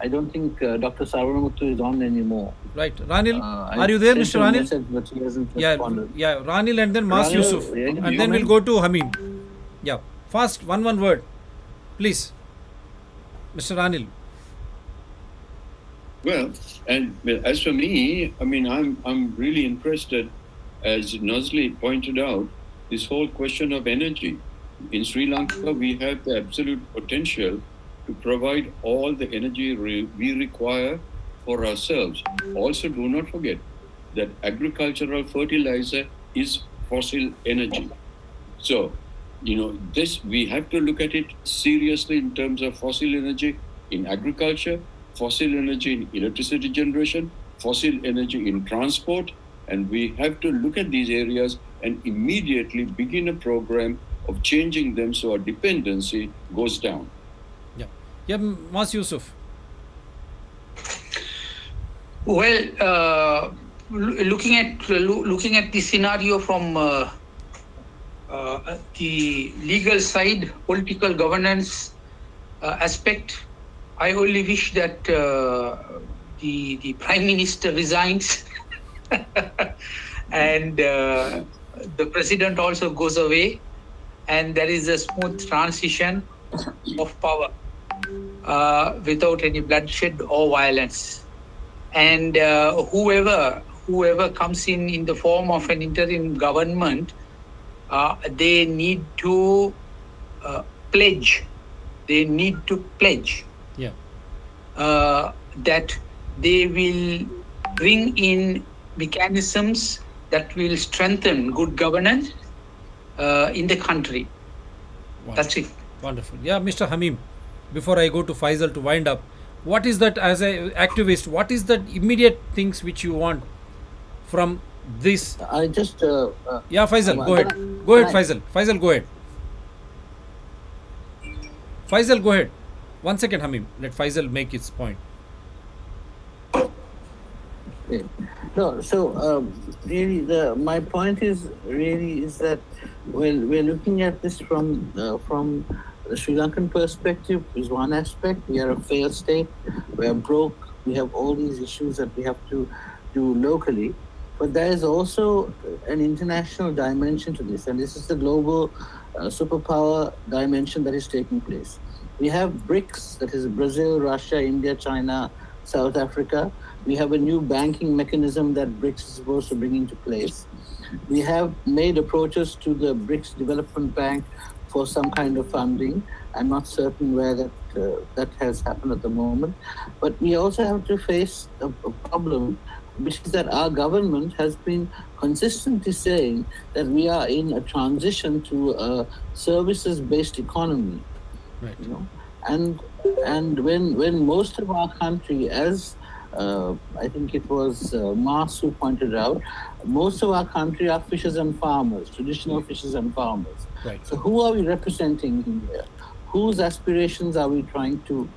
I don't think Dr. Saravana is on anymore. Right. Ranil, are you there, Mr. Ranil? Message, but he hasn't Yeah, responded. yeah, Ranil and then Mas Ranil, Yusuf. And then we'll go to Hamim. Yeah, fast, one word. Please. Mr. Ranil. Well, and as for me, I mean, I'm really interested, as Nazli pointed out, this whole question of energy. In Sri Lanka, we have the absolute potential to provide all the energy we require for ourselves. Also, do not forget that agricultural fertilizer is fossil energy. So, this, we have to look at it seriously in terms of fossil energy in agriculture, fossil energy in electricity generation, fossil energy in transport, and we have to look at these areas and immediately begin a program of changing them so our dependency goes down. Yeah, Mas Yusuf. Well, looking at the scenario from the legal side, political governance aspect, I only wish that the Prime Minister resigns and the President also goes away, and there is a smooth transition of power without any bloodshed or violence. And whoever comes in the form of an interim government, they need to pledge. Yeah. That they will bring in mechanisms that will strengthen good governance in the country. Wonderful. That's it. Wonderful. Yeah, Mr. Hamim, before I go to Faisal to wind up, what is that, as an activist, what is the immediate things which you want from this? I just... Yeah, Faisal, go ahead. Go ahead, Faisal. Faisal, go ahead. Faisal, go ahead. 1 second, Hamim. Let Faisal make his point. Yeah. No, so really, my point is that we're looking at this from the Sri Lankan perspective is one aspect. We are a failed state. We are broke. We have all these issues that we have to do locally. But there is also an international dimension to this, and this is the global superpower dimension that is taking place. We have BRICS, that is Brazil, Russia, India, China, South Africa. We have a new banking mechanism that BRICS is supposed to bring into place. We have made approaches to the BRICS Development Bank for some kind of funding. I'm not certain where that has happened at the moment. But we also have to face a problem, which is that our government has been consistently saying that we are in a transition to a services-based economy. Right. You know, and when most of our country, as I think it was Mars who pointed out, most of our country are fishers and farmers, traditional fishers and farmers. Right. So who are we representing here? Whose aspirations are we trying to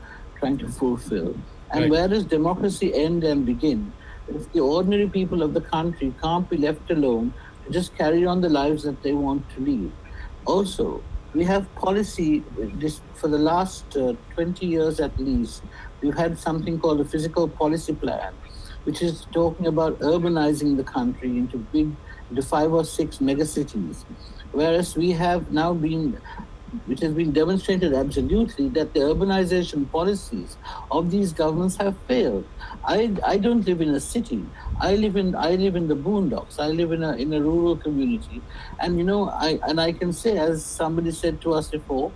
fulfill? And Right. where does democracy end and begin? If the ordinary people of the country can't be left alone to just carry on the lives that they want to lead. Also, we have policy, this for the last 20 years at least, we've had something called a physical policy plan, which is talking about urbanizing the country into 5 or 6 megacities. Whereas we have now it has been demonstrated absolutely that the urbanization policies of these governments have failed. I don't live in a city. I live in the boondocks. I live in a rural community, and I can say, as somebody said to us before,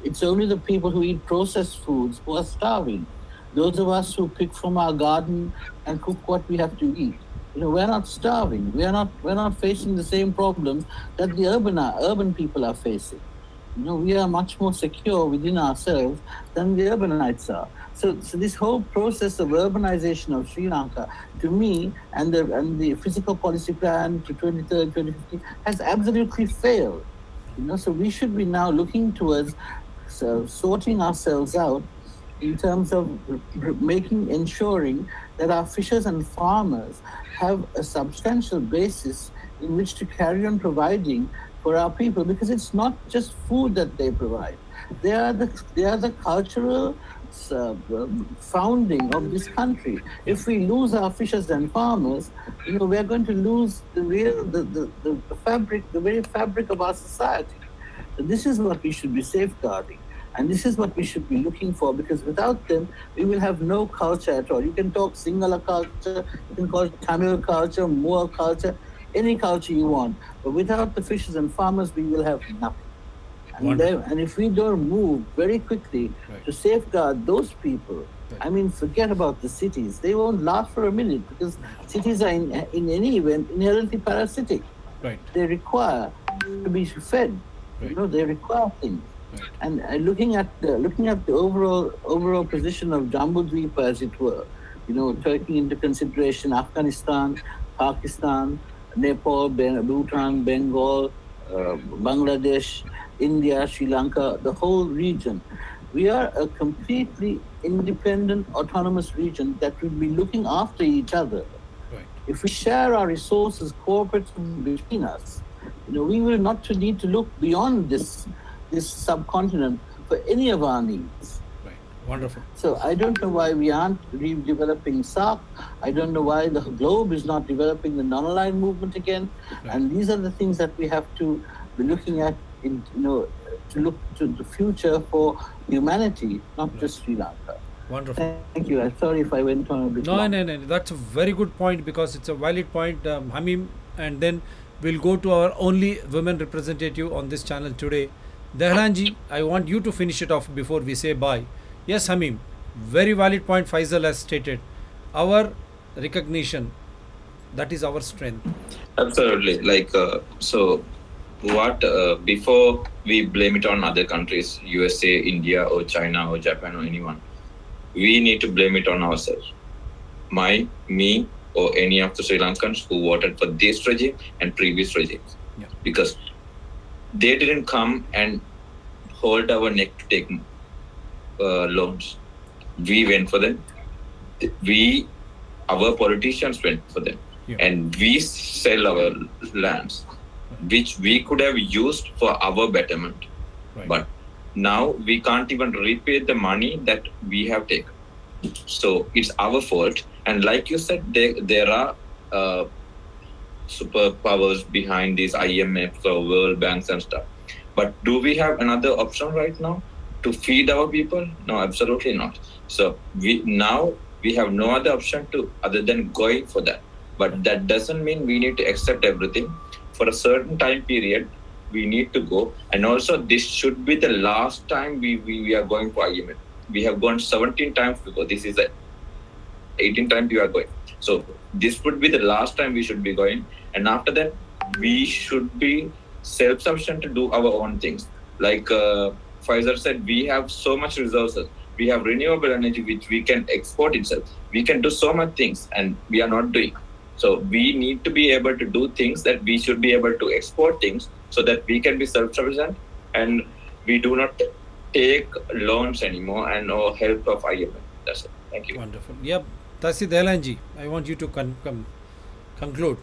it's only the people who eat processed foods who are starving. Those of us who pick from our garden and cook what we have to eat, we're not starving. We're not facing the same problems that the urban people are facing. We are much more secure within ourselves than the urbanites are. So this whole process of urbanization of Sri Lanka, to me, and the physical policy plan to 2030, 2050 has absolutely failed. So we should be now looking towards sorting ourselves out in terms of ensuring that our fishers and farmers have a substantial basis in which to carry on providing for our people, because it's not just food that they provide. They are the cultural founding of this country. If we lose our fishers and farmers, we're going to lose the very fabric of our society. So this is what we should be safeguarding. And this is what we should be looking for, because without them, we will have no culture at all. You can talk Sinhala culture, you can call it Tamil culture, Moor culture, any culture you want. But without the fishers and farmers, we will have nothing. And if we don't move very quickly to safeguard those people, I mean, forget about the cities. They won't last for a minute, because cities are in any event inherently parasitic. Right. They require to be fed. Right. They require things. Right. And looking at the overall position of Jambudvipa, as it were, taking into consideration Afghanistan, Pakistan, Nepal, Bhutan, Bengal, Bangladesh, India, Sri Lanka, the whole region. We are a completely independent, autonomous region that will be looking after each other. Right. If we share our resources cooperatively between us, we will not need to look beyond this subcontinent for any of our needs. Right. Wonderful. So I don't know why we aren't redeveloping SARC. I don't know why the globe is not developing the non-aligned movement again. Right. And these are the things that we have to be looking at, to look to the future for humanity, not just Sri Lanka. Wonderful. Thank you. I'm sorry if I went on a bit long. No. That's a very good point, because it's a valid point, Hamim. And then we'll go to our only women representative on this channel today. Dehlanji, I want you to finish it off before we say bye. Yes, Hamim, very valid point Faisal has stated. Our recognition, that is our strength. Absolutely. Before we blame it on other countries, USA, India, or China, or Japan, or anyone, we need to blame it on ourselves. Me, or any of the Sri Lankans who voted for this regime and previous regimes. Yeah. Because they didn't come and hold our neck to take loans. We went for them. Our politicians went for them, and we sell our lands, which we could have used for our betterment. Right. But now we can't even repay the money that we have taken. So it's our fault. And like you said, there are superpowers behind these IMFs or World Banks and stuff. But do we have another option right now to feed our people? No, absolutely not. So we have no other option other than going for that. But that doesn't mean we need to accept everything. For a certain time period, we need to go. And also, this should be the last time we are going for IMF. We have gone 17 times before. This is the 18th time we are going. So this would be the last time we should be going. And after that, we should be self-sufficient to do our own things. Like Pfizer said, we have so much resources. We have renewable energy which we can export itself. We can do so much things, and we are not doing. So we need to be able to do things that we should be able to export things so that we can be self-sufficient, and we do not take loans anymore and or help of IMF. That's it. Thank you. Wonderful. Yep. Tasi Delanji, I want you to conclude,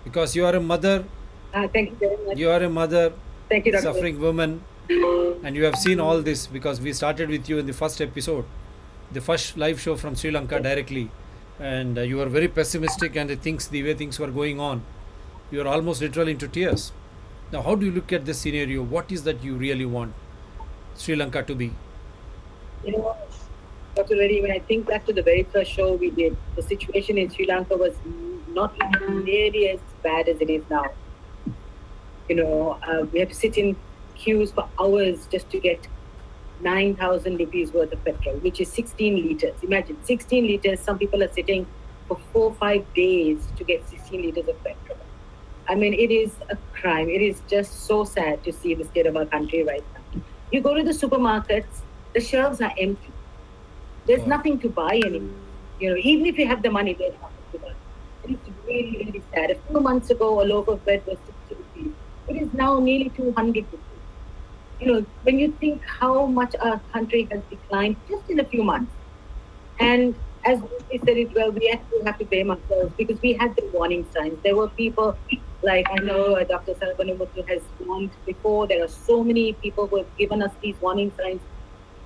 because you are a mother. Thank you very much. You are a mother, Thank you, Dr. suffering woman, and you have seen all this because we started with you in the first episode, the first live show from Sri Lanka directly, and you were very pessimistic, and the way things were going on, you are almost literally into tears. Now, how do you look at this scenario? What is that you really want Sri Lanka to be? You know, Dr. Reddy, when I think back to the very first show we did, the situation in Sri Lanka was not even nearly as bad as it is now. You know, we had to sit in queues for hours just to get 9,000 rupees worth of petrol, which is 16 liters. Imagine, 16 liters. Some people are sitting for 4 or 5 days to get 16 liters of petrol. I mean, it is a crime. It is just so sad to see the state of our country right now. You go to the supermarkets, the shelves are empty. There's nothing to buy anymore. You know, even if you have the money, there's nothing to buy. It's really, really sad. A few months ago, a loaf of bread was 60 rupees. It is now nearly 200 rupees. You know, when you think how much our country has declined just in a few months. And as we said it well, we actually have to blame ourselves because we had the warning signs. There were people like, I know Dr. Sarvanamuthu has warned before. There are so many people who have given us these warning signs.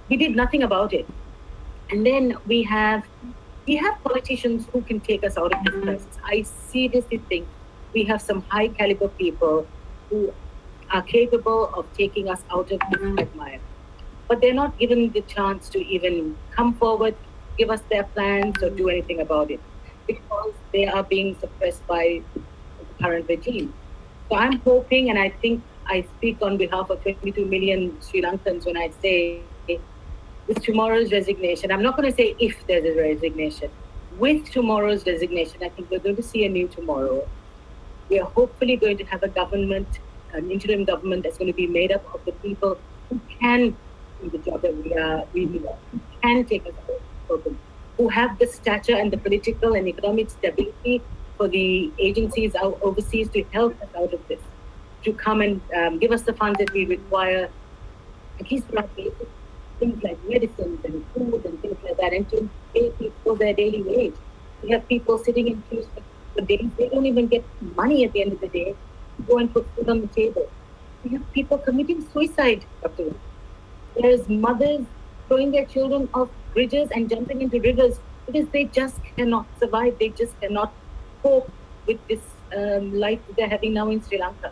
We did nothing about it. And then we have politicians who can take us out of this crisis. I seriously think we have some high caliber people who are capable of taking us out of this quagmire. But they're not given the chance to even come forward, give us their plans or do anything about it because they are being suppressed by the current regime. So I'm hoping, and I think I speak on behalf of 22 million Sri Lankans when I say with tomorrow's resignation, I'm not going to say if there's a resignation. With tomorrow's resignation, I think we're going to see a new tomorrow. We are hopefully going to have a government, an interim government that's going to be made up of the people who can do the job that we need, who can take us out, who have the stature and the political and economic stability for the agencies out overseas to help us out of this, to come and give us the funds that we require, at least for our basic things like medicines and food and things like that, and to pay people their daily wage. We have people sitting in queues for days. They don't even get money at the end of the day to go and put food on the table. We have people committing suicide, Dr. There's mothers throwing their children off bridges and jumping into rivers because they just cannot survive. They just cannot cope with this life that they're having now in Sri Lanka.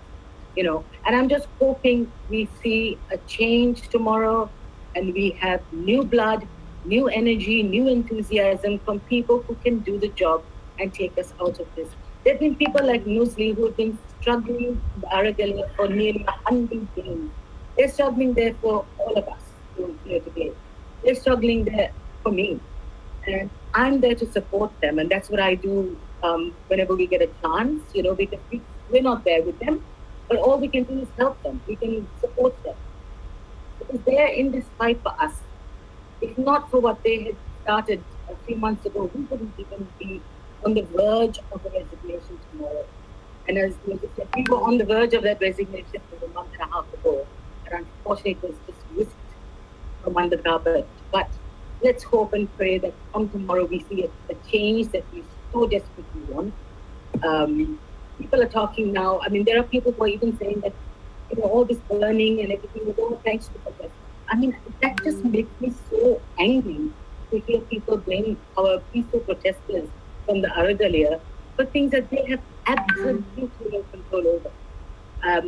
You know, and I'm just hoping we see a change tomorrow and we have new blood, new energy, new enthusiasm from people who can do the job and take us out of this. There have been people like Nusli who have been struggling in Aragali for nearly 100 days. They're struggling there for all of us here today. They're struggling there for me. And I'm there to support them. And that's what I do whenever we get a chance. You know, we're not there with them, but all we can do is help them. We can support them. Because they're in this fight for us. If not for what they had started a few months ago, we wouldn't even be on the verge of a resignation tomorrow. And as you said, we were on the verge of that resignation a month and a half ago. And unfortunately, it was just whisked from under the carpet. But let's hope and pray that from tomorrow we see a change that we so desperately want. People are talking now. I mean, there are people who are even saying that, all this burning and everything was all thanks to the protest. I mean, that just makes me so angry to hear people blame our peaceful protesters from the Aragalia for things that they have absolutely no control over.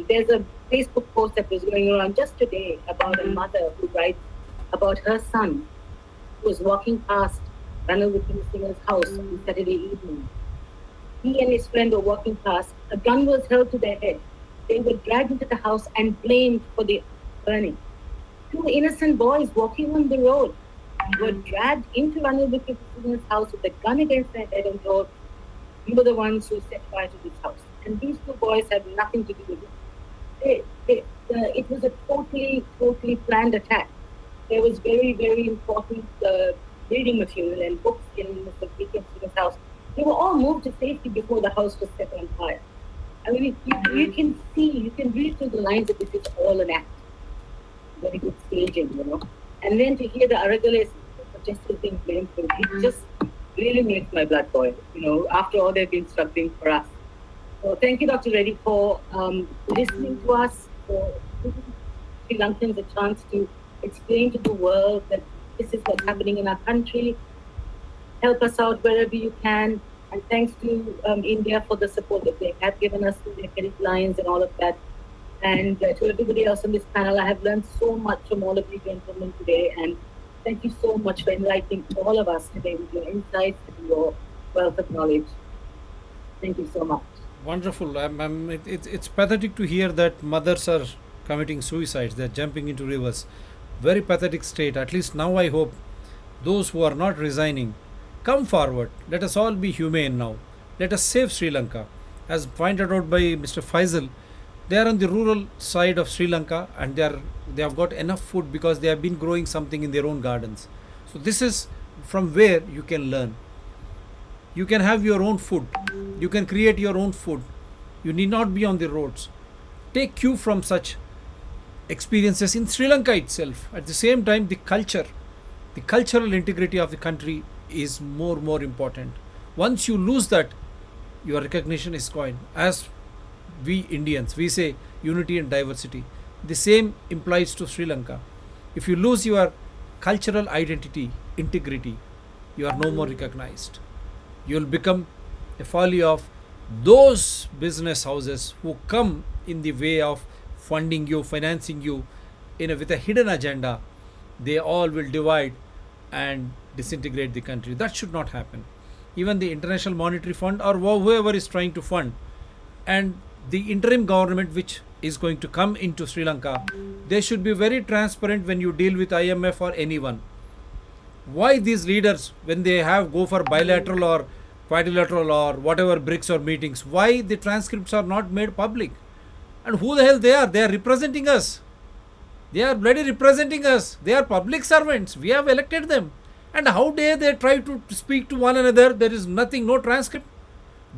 There's a Facebook post that was going around just today about a mother who writes about her son who was walking past Ranil Wickramasinghe's house on Saturday evening. He and his friend were walking past. A gun was held to their head. They were dragged into the house and blamed for the burning. Two innocent boys walking on the road were dragged into Ranil Wickramasinghe's house with a gun against their head and told, "You were the ones who set fire to this house." And these two boys had nothing to do with it. It was a totally planned attack. There was very, very important reading material and books in Mr. Wickramasinghe's house. They were all moved to safety before the house was set on fire. I mean, you can see, you can read through the lines that this is all an act. Very good staging, And then to hear the Aragalis protesters being blamed for it just really makes my blood boil, after all they've been struggling for us. So thank you, Dr. Reddy, for listening to us, for giving Sri Lankans a chance to explain to the world that this is what's happening in our country. Help us out wherever you can. And thanks to India for the support that they have given us through their credit lines and all of that. And to everybody else on this panel, I have learned so much from all of you gentlemen today. And thank you so much for enlightening all of us today with your insights and your wealth of knowledge. Thank you so much. Wonderful. It's pathetic to hear that mothers are committing suicides. They're jumping into rivers. Very pathetic state. At least now I hope those who are not resigning come forward. Let us all be humane now. Let us save Sri Lanka. As pointed out by Mr. Faisal, they are on the rural side of Sri Lanka and they have got enough food because they have been growing something in their own gardens. So this is from where you can learn. You can have your own food. You can create your own food. You need not be on the roads. Take cue from such experiences in Sri Lanka itself. At the same time, the cultural integrity of the country is more important. Once you lose that, your recognition is gone. As we Indians, we say unity and diversity. The same implies to Sri Lanka. If you lose your cultural identity, integrity, you are no more recognized. You will become a folly of those business houses who come in the way of funding you, financing you with a hidden agenda. They all will divide and disintegrate the country. That should not happen. Even the International Monetary Fund or whoever is trying to fund, and the interim government which is going to come into Sri Lanka, they should be very transparent when you deal with IMF or anyone. Why these leaders, when they go for bilateral or quadrilateral or whatever BRICS or meetings, why the transcripts are not made public? And who the hell they are? They are representing us. They are bloody representing us. They are public servants. We have elected them. And how dare they try to speak to one another? There is nothing, no transcript.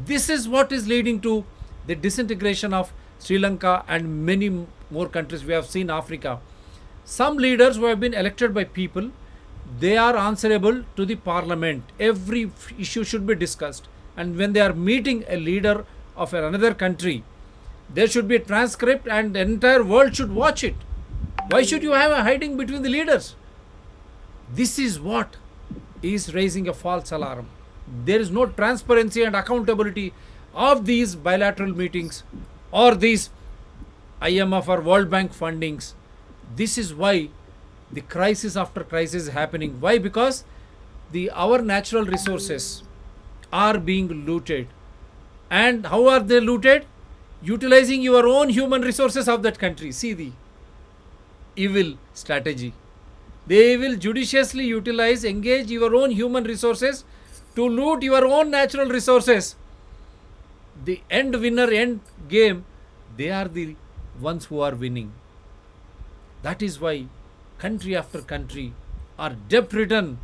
This is what is leading to the disintegration of Sri Lanka and many more countries. We have seen Africa. Some leaders who have been elected by people, they are answerable to the parliament. Every issue should be discussed. And when they are meeting a leader of another country, there should be a transcript and the entire world should watch it. Why should you have a hiding between the leaders? This is what is raising a false alarm. There is no transparency and accountability of these bilateral meetings or these IMF or World Bank fundings. This is why the crisis after crisis is happening. Why? Because our natural resources are being looted. And how are they looted? Utilizing your own human resources of that country. See the evil strategy. They will judiciously engage your own human resources to loot your own natural resources. The end winner, end game, they are the ones who are winning. That is why country after country are debt ridden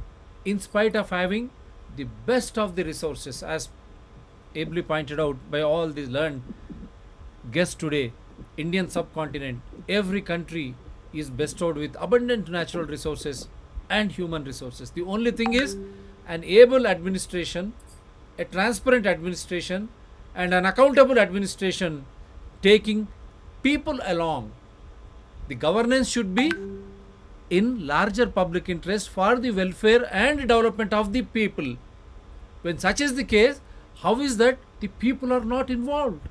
in spite of having the best of the resources, as ably pointed out by all these learned guests today. Indian subcontinent, every country is bestowed with abundant natural resources and human resources. The only thing is an able administration, a transparent administration, and an accountable administration taking people along. The governance should be in larger public interest for the welfare and development of the people. When such is the case, how is that the people are not involved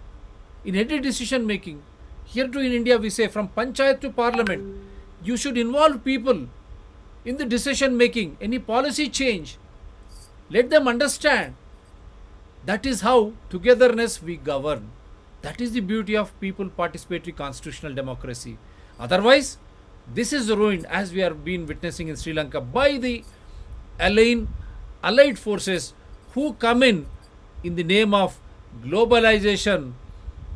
in any decision making? Here too in India we say from panchayat to parliament, you should involve people in the decision making, any policy change. Let them understand. That is how togetherness we govern. That is the beauty of people participatory constitutional democracy. Otherwise, this is ruined as we are been witnessing in Sri Lanka by the allied forces who come in the name of globalization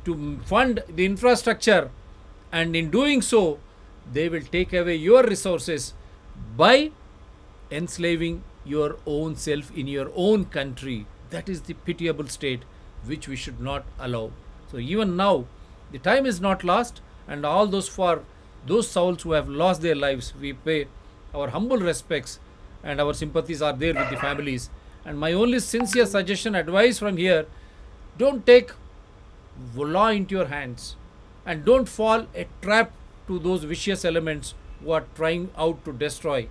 to fund the infrastructure, and in doing so they will take away your resources by enslaving your own self in your own country. That is the pitiable state which we should not allow. So even now the time is not lost, and all those for those souls who have lost their lives, we pay our humble respects and our sympathies are there with the families. And my only sincere suggestion, advice from here, don't take law into your hands and don't fall a trap to those vicious elements who are trying out to destroy.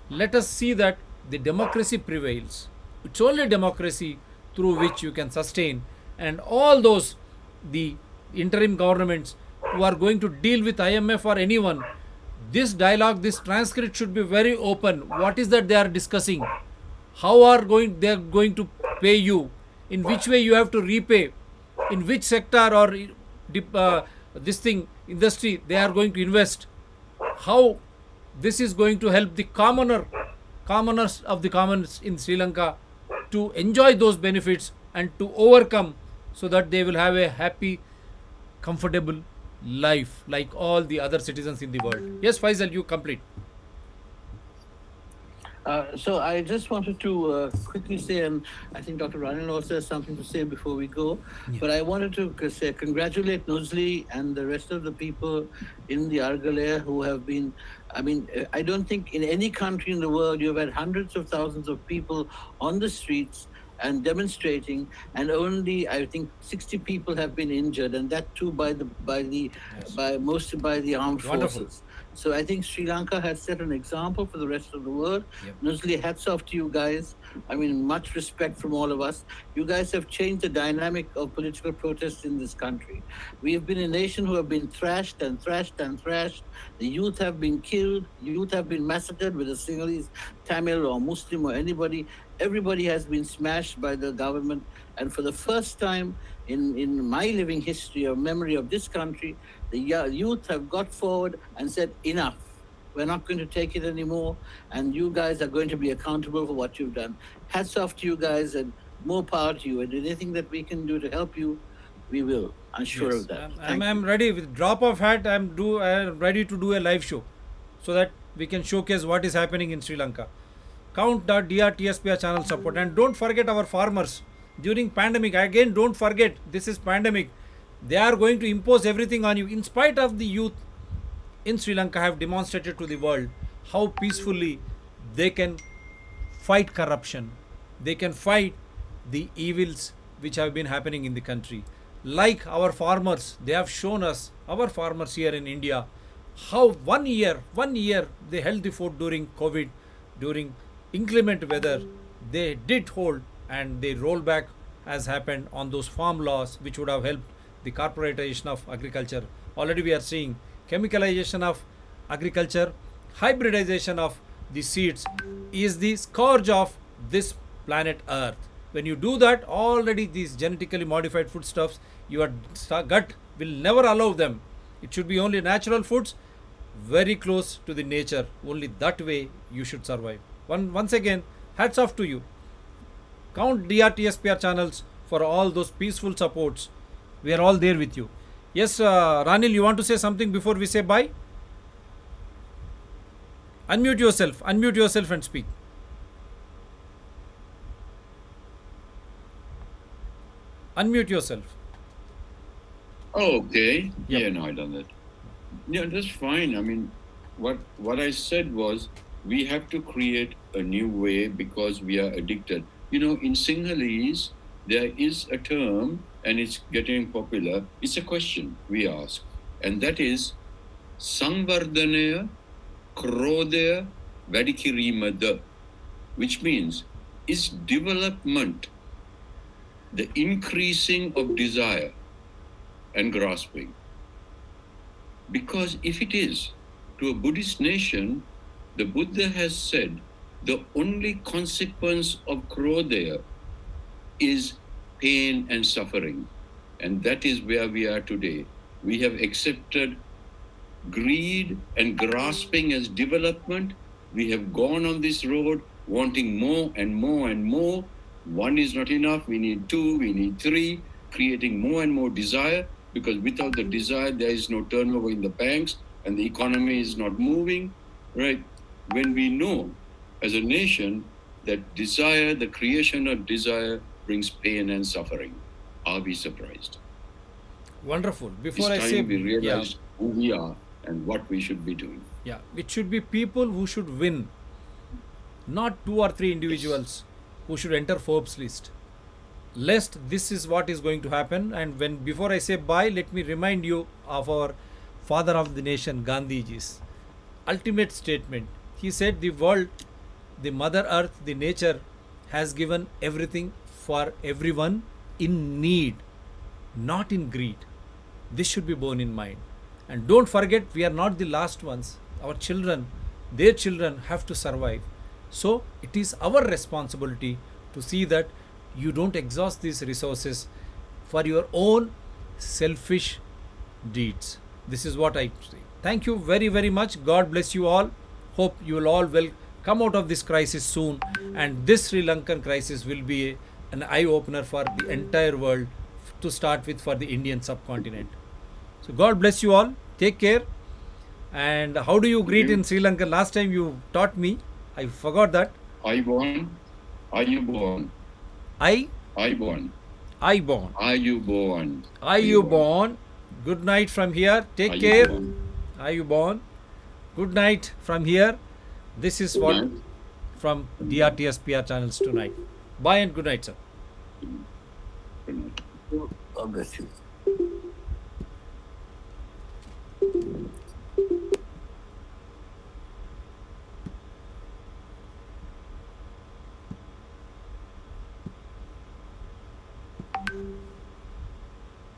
Let us see that the democracy prevails. It's only democracy through which you can sustain, and all those the interim governments who are going to deal with IMF or anyone, this dialogue, this transcript should be very open. What is that they are discussing? How are they are going to pay you? In which way you have to repay? In which sector or industry they are going to invest? How this is going to help the commoners of the commons in Sri Lanka to enjoy those benefits and to overcome, so that they will have a happy, comfortable life like all the other citizens in the world. Yes, Faisal, you complete. So I just wanted to quickly say, and I think Dr. Ranil also has something to say before we go, but I wanted to say congratulate Nuzli and the rest of the people in the Argalaya who have been, I don't think in any country in the world you've had hundreds of thousands of people on the streets and demonstrating, and only I think 60 people have been injured, and that too mostly by the armed Wonderful. forces. So I think Sri Lanka has set an example for the rest of the world. Nuzli, hats off to you guys. Much respect from all of us. You guys have changed the dynamic of political protest in this country. We have been a nation who have been thrashed and thrashed and thrashed. The youth have been killed. Youth have been massacred, whether Sinhalese, Tamil or Muslim or anybody. Everybody has been smashed by the government. And for the first time in my living history or memory of this country, the youth have got forward and said, enough. We're not going to take it anymore. And you guys are going to be accountable for what you've done. Hats off to you guys, and more power to you. And anything that we can do to help you, we will. I'm sure of that. I'm ready with drop of hat. I'm ready to do a live show so that we can showcase what is happening in Sri Lanka. Count.DRTSPR channel support, and don't forget our farmers during pandemic. Again, don't forget, this is pandemic. They are going to impose everything on you. In spite of the youth in Sri Lanka have demonstrated to the world how peacefully they can fight corruption. They can fight the evils which have been happening in the country. Like our farmers, they have shown us, our farmers here in India, how one year they held the fort during COVID, during inclement weather. They did hold, and they roll back as happened on those farm laws which would have helped the corporatization of agriculture. Already we are seeing chemicalization of agriculture, hybridization of the seeds is the scourge of this planet Earth. When you do that, already these genetically modified foodstuffs, your gut will never allow them. It should be only natural foods, very close to the nature. Only that way you should survive. Once again, hats off to you. Count DRTSPR channels for all those peaceful supports. We are all there with you. Yes, Ranil, you want to say something before we say bye? Unmute yourself and speak. Unmute yourself. Oh, okay. Yep. Yeah, no, I done that. Yeah, that's fine. what I said was we have to create a new way because we are addicted. You know, in Sinhalese, there is a term and it's getting popular. It's a question we ask, and that is Samvardhanaya Krodaya Vadikirimada, which means is development the increasing of desire and grasping? Because if it is, to a Buddhist nation, the Buddha has said the only consequence of Krodaya is pain and suffering. And that is where we are today. We have accepted greed and grasping as development. We have gone on this road wanting more and more and more. One is not enough. We need two, we need three, creating more and more desire, because without the desire, there is no turnover in the banks and the economy is not moving, right? When we know as a nation that desire, the creation of desire brings pain and suffering, are we surprised? Wonderful. Before It's I time say, we realize who we are and what we should be doing. yeah, it should be people who should win, not 2 or 3 individuals who should enter Forbes list. Lest this is what is going to happen. And when before I say bye, let me remind you of our father of the nation, Gandhiji's ultimate statement. He said the world, the mother earth, the nature has given everything for everyone in need, not in greed. This should be borne in mind. And don't forget, we are not the last ones. Our children, their children have to survive. So it is our responsibility to see that you don't exhaust these resources for your own selfish deeds. This is what I say. Thank you very, very much. God bless you all. Hope you will come out of this crisis soon. And this Sri Lankan crisis will be an eye-opener for the entire world, to start with for the Indian subcontinent. So God bless you all. Take care. And how do you greet in Sri Lanka? Last time you taught me. I forgot that. I born, are you born? I born. I born. Are you born? Are you born? Good night from here. Take Are you care. born? Are you born? Good night from here. This is what night. from DRTSPR channels tonight. Bye and good night, sir. Good night. God bless you.